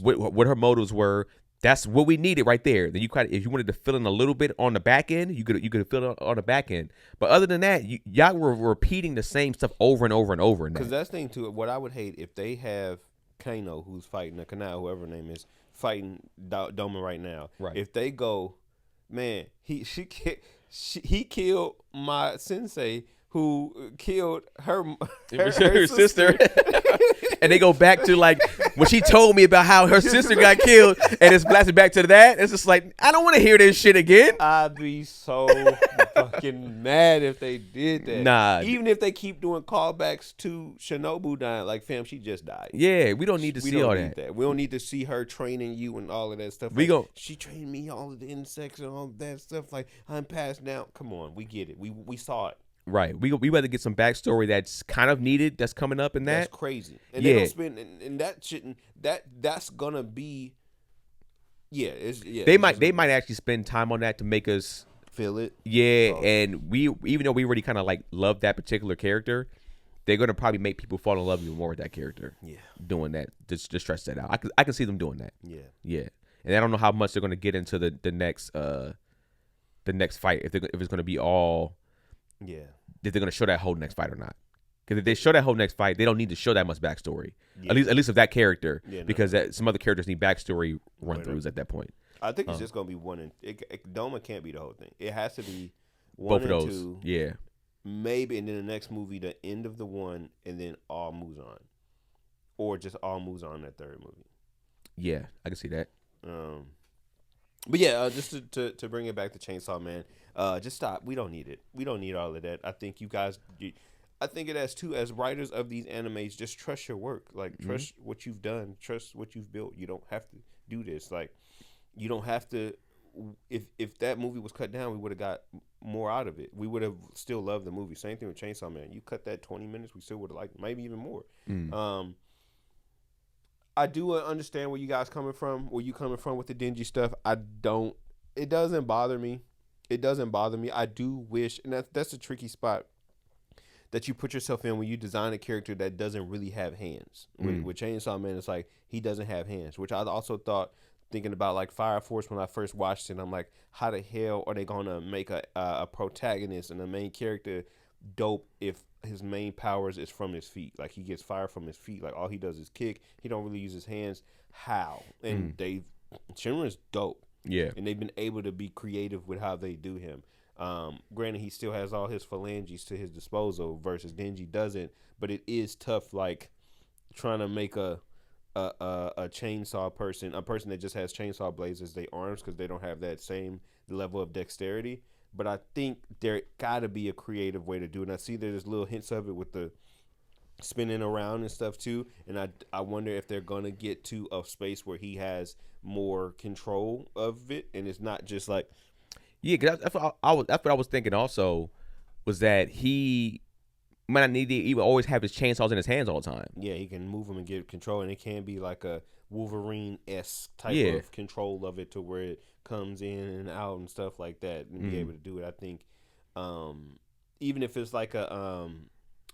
what her motives were. That's what we needed right there. Then if you wanted to fill in a little bit on the back end, you could fill it on the back end. But other than that, y'all were repeating the same stuff over and over and over. Because that's the thing too. What I would hate if they have Kano, who's fighting the Kanao, whoever her name is, fighting Doma right now. Right. If they go, man, he killed my sensei, who killed her sister. And they go back to like when she told me about how her sister got killed, and it's blasted back to that. It's just like, I don't want to hear this shit again. I'd be so fucking mad if they did that. Nah. Even if they keep doing callbacks to Shinobu dying, like, fam, she just died. Yeah, we don't need to see all that. We don't need to see her training you and all of that stuff. She trained me, all of the insects and all of that stuff. Like, I'm passed down. Come on, we get it. We saw it. Right. We better get some backstory that's kind of needed, that's coming up in that. That's crazy. And they don't spend, and that shouldn't, that's gonna be, They might actually spend time on that to make us feel it. Yeah, and even though we already kind of like love that particular character, they're gonna probably make people fall in love even more with that character. Yeah. Doing that, just stretch that out. I can see them doing that. Yeah. Yeah. And I don't know how much they're gonna get into the next fight, if it's gonna be all. Yeah. If they're gonna show that whole next fight or not, because if they show that whole next fight, they don't need to show that much backstory. Yeah. At least of that character, because some other characters need backstory run-throughs at that point. I think it's just gonna be one. Doma can't be the whole thing. It has to be one both of and those. Two. Yeah. Maybe, and then the next movie, the end of the one, and then all moves on, or just all moves on that third movie. Yeah, I can see that. But yeah, just to bring it back to Chainsaw Man, just stop. We don't need it. We don't need all of that. I think you guys, I think it as too, as writers of these animes, just trust your work. Like, trust what you've done. Trust what you've built. You don't have to do this. Like, you don't have to. If that movie was cut down, we would have got more out of it. We would have still loved the movie. Same thing with Chainsaw Man. You cut that 20 minutes, we still would have liked it, maybe even more. I do understand where you guys coming from. Where you coming from with the dingy stuff? It doesn't bother me. It doesn't bother me. I do wish, and that's a tricky spot that you put yourself in when you design a character that doesn't really have hands. With Chainsaw Man, it's like he doesn't have hands, which I also thought, thinking about like Fire Force when I first watched it. I'm like, how the hell are they gonna make a protagonist and a main character dope if his main powers is from his feet? Like, he gets fire from his feet. Like, all he does is kick. He don't really use his hands. How? And Shinra's dope. Yeah. And they've been able to be creative with how they do him. Granted, he still has all his phalanges to his disposal versus Denji doesn't. But it is tough, like, trying to make a chainsaw person, a person that just has chainsaw blades as their arms, because they don't have that same level of dexterity. But I think there got to be a creative way to do it. And I see there's little hints of it with the spinning around and stuff too. And I wonder if they're going to get to a space where he has more control of it. And it's not just like... Yeah, because that's what I was thinking also, was that he might not need to even always have his chainsaws in his hands all the time. Yeah, he can move them and get control. And it can be like a Wolverine-esque type of control of it, to where it comes in and out and stuff like that, and be able to do it. I think even if it's like a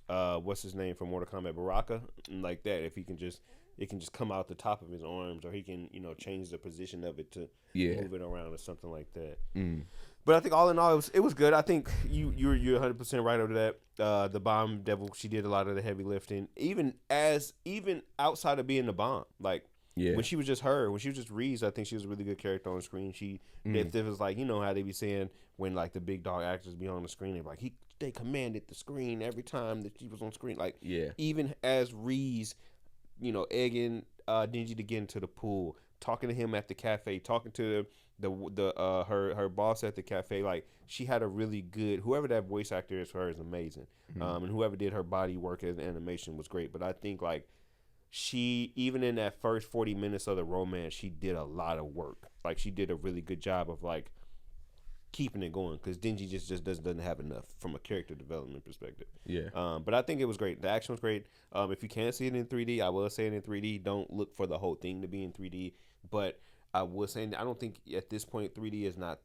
what's his name from Mortal Kombat, Baraka, and like that, if he can just, it can just come out the top of his arms, or he can, change the position of it to move it around or something like that. But I think all in all, it was good. I think you're 100% right over that. The Bomb Devil, she did a lot of the heavy lifting, even outside of being the Bomb. Like, when she was just Reze, I think she was a really good character on screen. If it was like, how they be saying when like the big dog actors be on the screen, they're like, they commanded the screen every time that she was on screen. Like, even as Reze, egging Denji to get into the pool, talking to him at the cafe, talking to her boss at the cafe, like, she had a really good, whoever that voice actor is for her is amazing. And whoever did her body work as animation was great. But I think, like, she, even in that first 40 minutes of the romance, she did a lot of work. Like, she did a really good job of, like, keeping it going, because Denji just doesn't have enough from a character development perspective. But I think it was great. The action was great. If you can't see it in 3D, I will say it in 3D. Don't look for the whole thing to be in 3D. But I was saying I don't think at this point 3D is not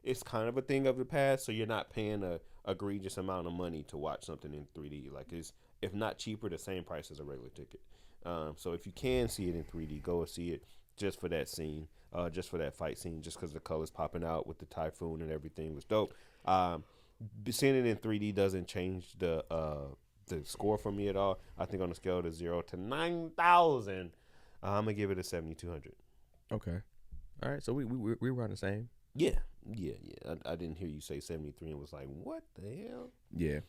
it's kind of a thing of the past. So you're not paying a egregious amount of money to watch something in 3D. Like it's if not cheaper, the same price as a regular ticket. So if you can see it in 3D, go and see it just for that scene, just for that fight scene, just because the colors popping out with the typhoon and everything was dope. Seeing it in 3D doesn't change the score for me at all. I think on a scale of 0 to 9,000, I'm gonna give it a 7,200. Okay, all right. So we were on the same. Yeah. I didn't hear you say 73 and was like, what the hell? Yeah.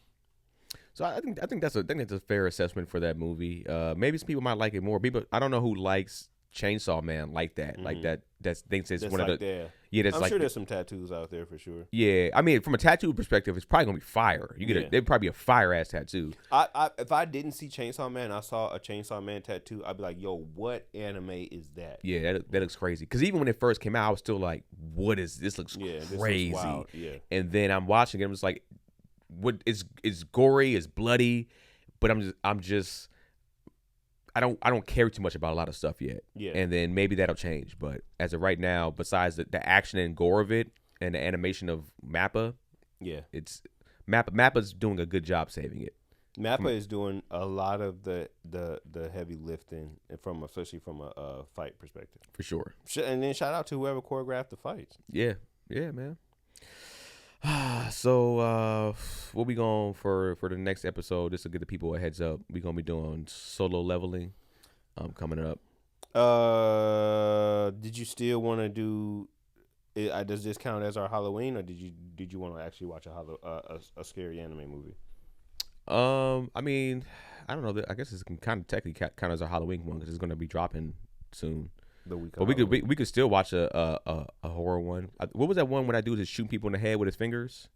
So I think that's a fair assessment for that movie. Maybe some people might like it more. People, I don't know who likes Chainsaw Man like that. Mm-hmm. Like that thinks it's one of the I'm sure there's some tattoos out there for sure. Yeah, I mean from a tattoo perspective, it's probably gonna be fire. It'd probably be a fire ass tattoo. If I didn't see Chainsaw Man, I saw a Chainsaw Man tattoo, I'd be like, yo, what anime is that? Yeah, that looks crazy. Because even when it first came out, I was still like, what is this? Looks crazy. This looks wild. Yeah. And then I'm watching it, I'm just like, what? It's gory, it's bloody, but I'm just. I don't care too much about a lot of stuff yet. Yeah. And then maybe that'll change. But as of right now, besides the action and gore of it and the animation of Mappa, it's Mappa's doing a good job saving it. Mappa is doing a lot of the heavy lifting especially from a fight perspective. For sure. And then shout out to whoever choreographed the fights. Yeah, man. So what we going for the next episode? This will give the people a heads up. We're gonna be doing solo leveling coming up. Did you still want to do does this count as our Halloween, or did you want to actually watch a scary anime movie? I mean, I don't know. I guess it's kind of technically count as our Halloween one because it's gonna be dropping soon. But we could still watch a horror one. What was that one when that dude is shooting people in the head with his fingers?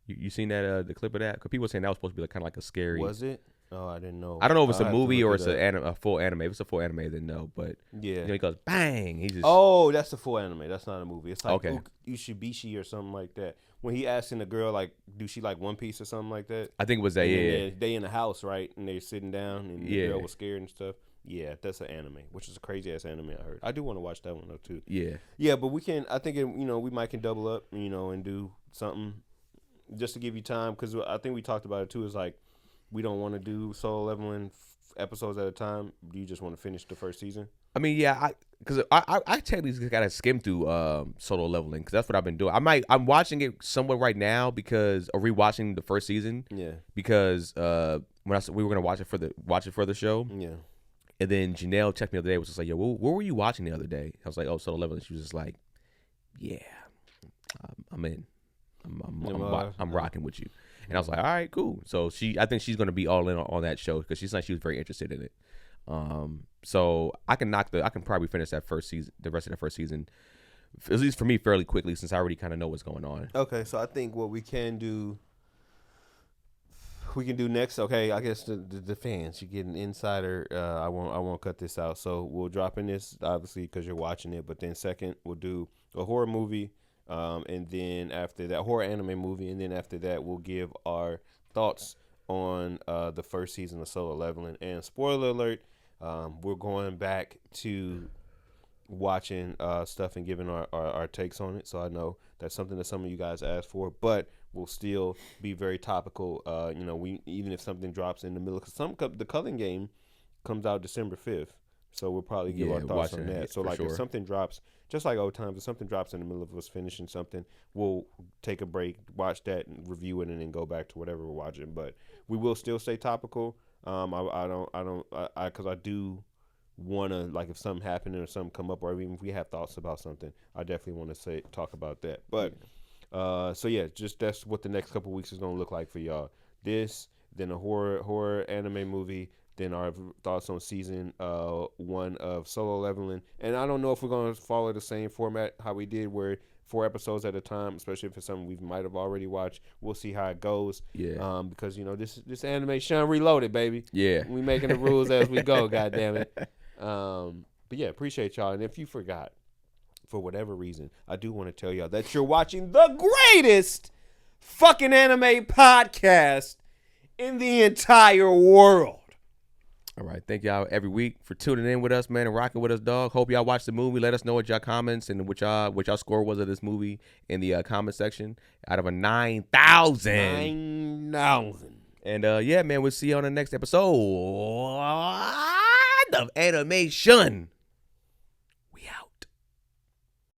You seen that the clip of that? Because people were saying that was supposed to be kind of like a scary. Was it? Oh, I didn't know. I don't know if it's a movie or it's a full anime. If it's a full anime, then no. But yeah, he goes bang. He just that's a full anime. That's not a movie. It's like Ushibishi or something like that. When he asking the girl like, do she like One Piece or something like that? I think it was that. Yeah, they in the house, right? And they're sitting down, and the girl was scared and stuff. Yeah, that's an anime, which is a crazy ass anime. I heard. I do want to watch that one though too. Yeah, but we can. I think we might can double up, and do something just to give you time, because I think we talked about it too. Is like we don't want to do solo leveling episodes at a time. Do you just want to finish the first season? I mean, yeah, because I technically just gotta skim through solo leveling because that's what I've been doing. I'm watching it somewhat right now or rewatching the first season. Yeah, because when we were gonna watch it for the show. Yeah. And then Janelle checked me the other day. Was just like, "Yo, what were you watching the other day?" I was like, "Oh, solo leveling." She was just like, "Yeah, I'm in. I'm rocking with you." And I was like, "All right, cool." So I think she's gonna be all in on that show because she was very interested in it. So I can probably finish the rest of the first season, at least for me, fairly quickly since I already kind of know what's going on. Okay, so I think what we can do next. Okay, I guess the fans, you get an insider. I won't cut this out. So we'll drop in this obviously because you're watching it. But then second, we'll do a horror movie, and then after that, horror anime movie, and then after that, we'll give our thoughts on the first season of Solo Leveling. And spoiler alert, we're going back to watching stuff and giving our takes on it. So I know that's something that some of you guys asked for, but we'll still be very topical. We even if something drops in the middle, because the Culling Game comes out December 5th, so we'll probably give our thoughts on that. So like if something drops, just like old times, if something drops in the middle of us finishing something, we'll take a break, watch that, and review it, and then go back to whatever we're watching. But we will still stay topical. Because I do want to, like, if something happened or something come up, or even if we have thoughts about something, I definitely want to talk about that. But so yeah, just that's what the next couple weeks is gonna look like for y'all. This, then a horror anime movie, then our thoughts on season 1 of Solo Leveling. And I don't know if we're gonna follow the same format how we did, where 4 episodes at a time, especially if it's something we might have already watched. We'll see how it goes. Yeah. Because this Animeshun Reloaded, baby. Yeah. We making the rules as we go. God damn it. But yeah, appreciate y'all. And if you forgot, for whatever reason, I do want to tell y'all that you're watching the greatest fucking anime podcast in the entire world. All right. Thank y'all every week for tuning in with us, man, and rocking with us, dog. Hope y'all watch the movie. Let us know what y'all comments and what y'all score was of this movie in the comment section out of a 9,000. 9,000. And yeah, man, we'll see you on the next episode of Animeshun.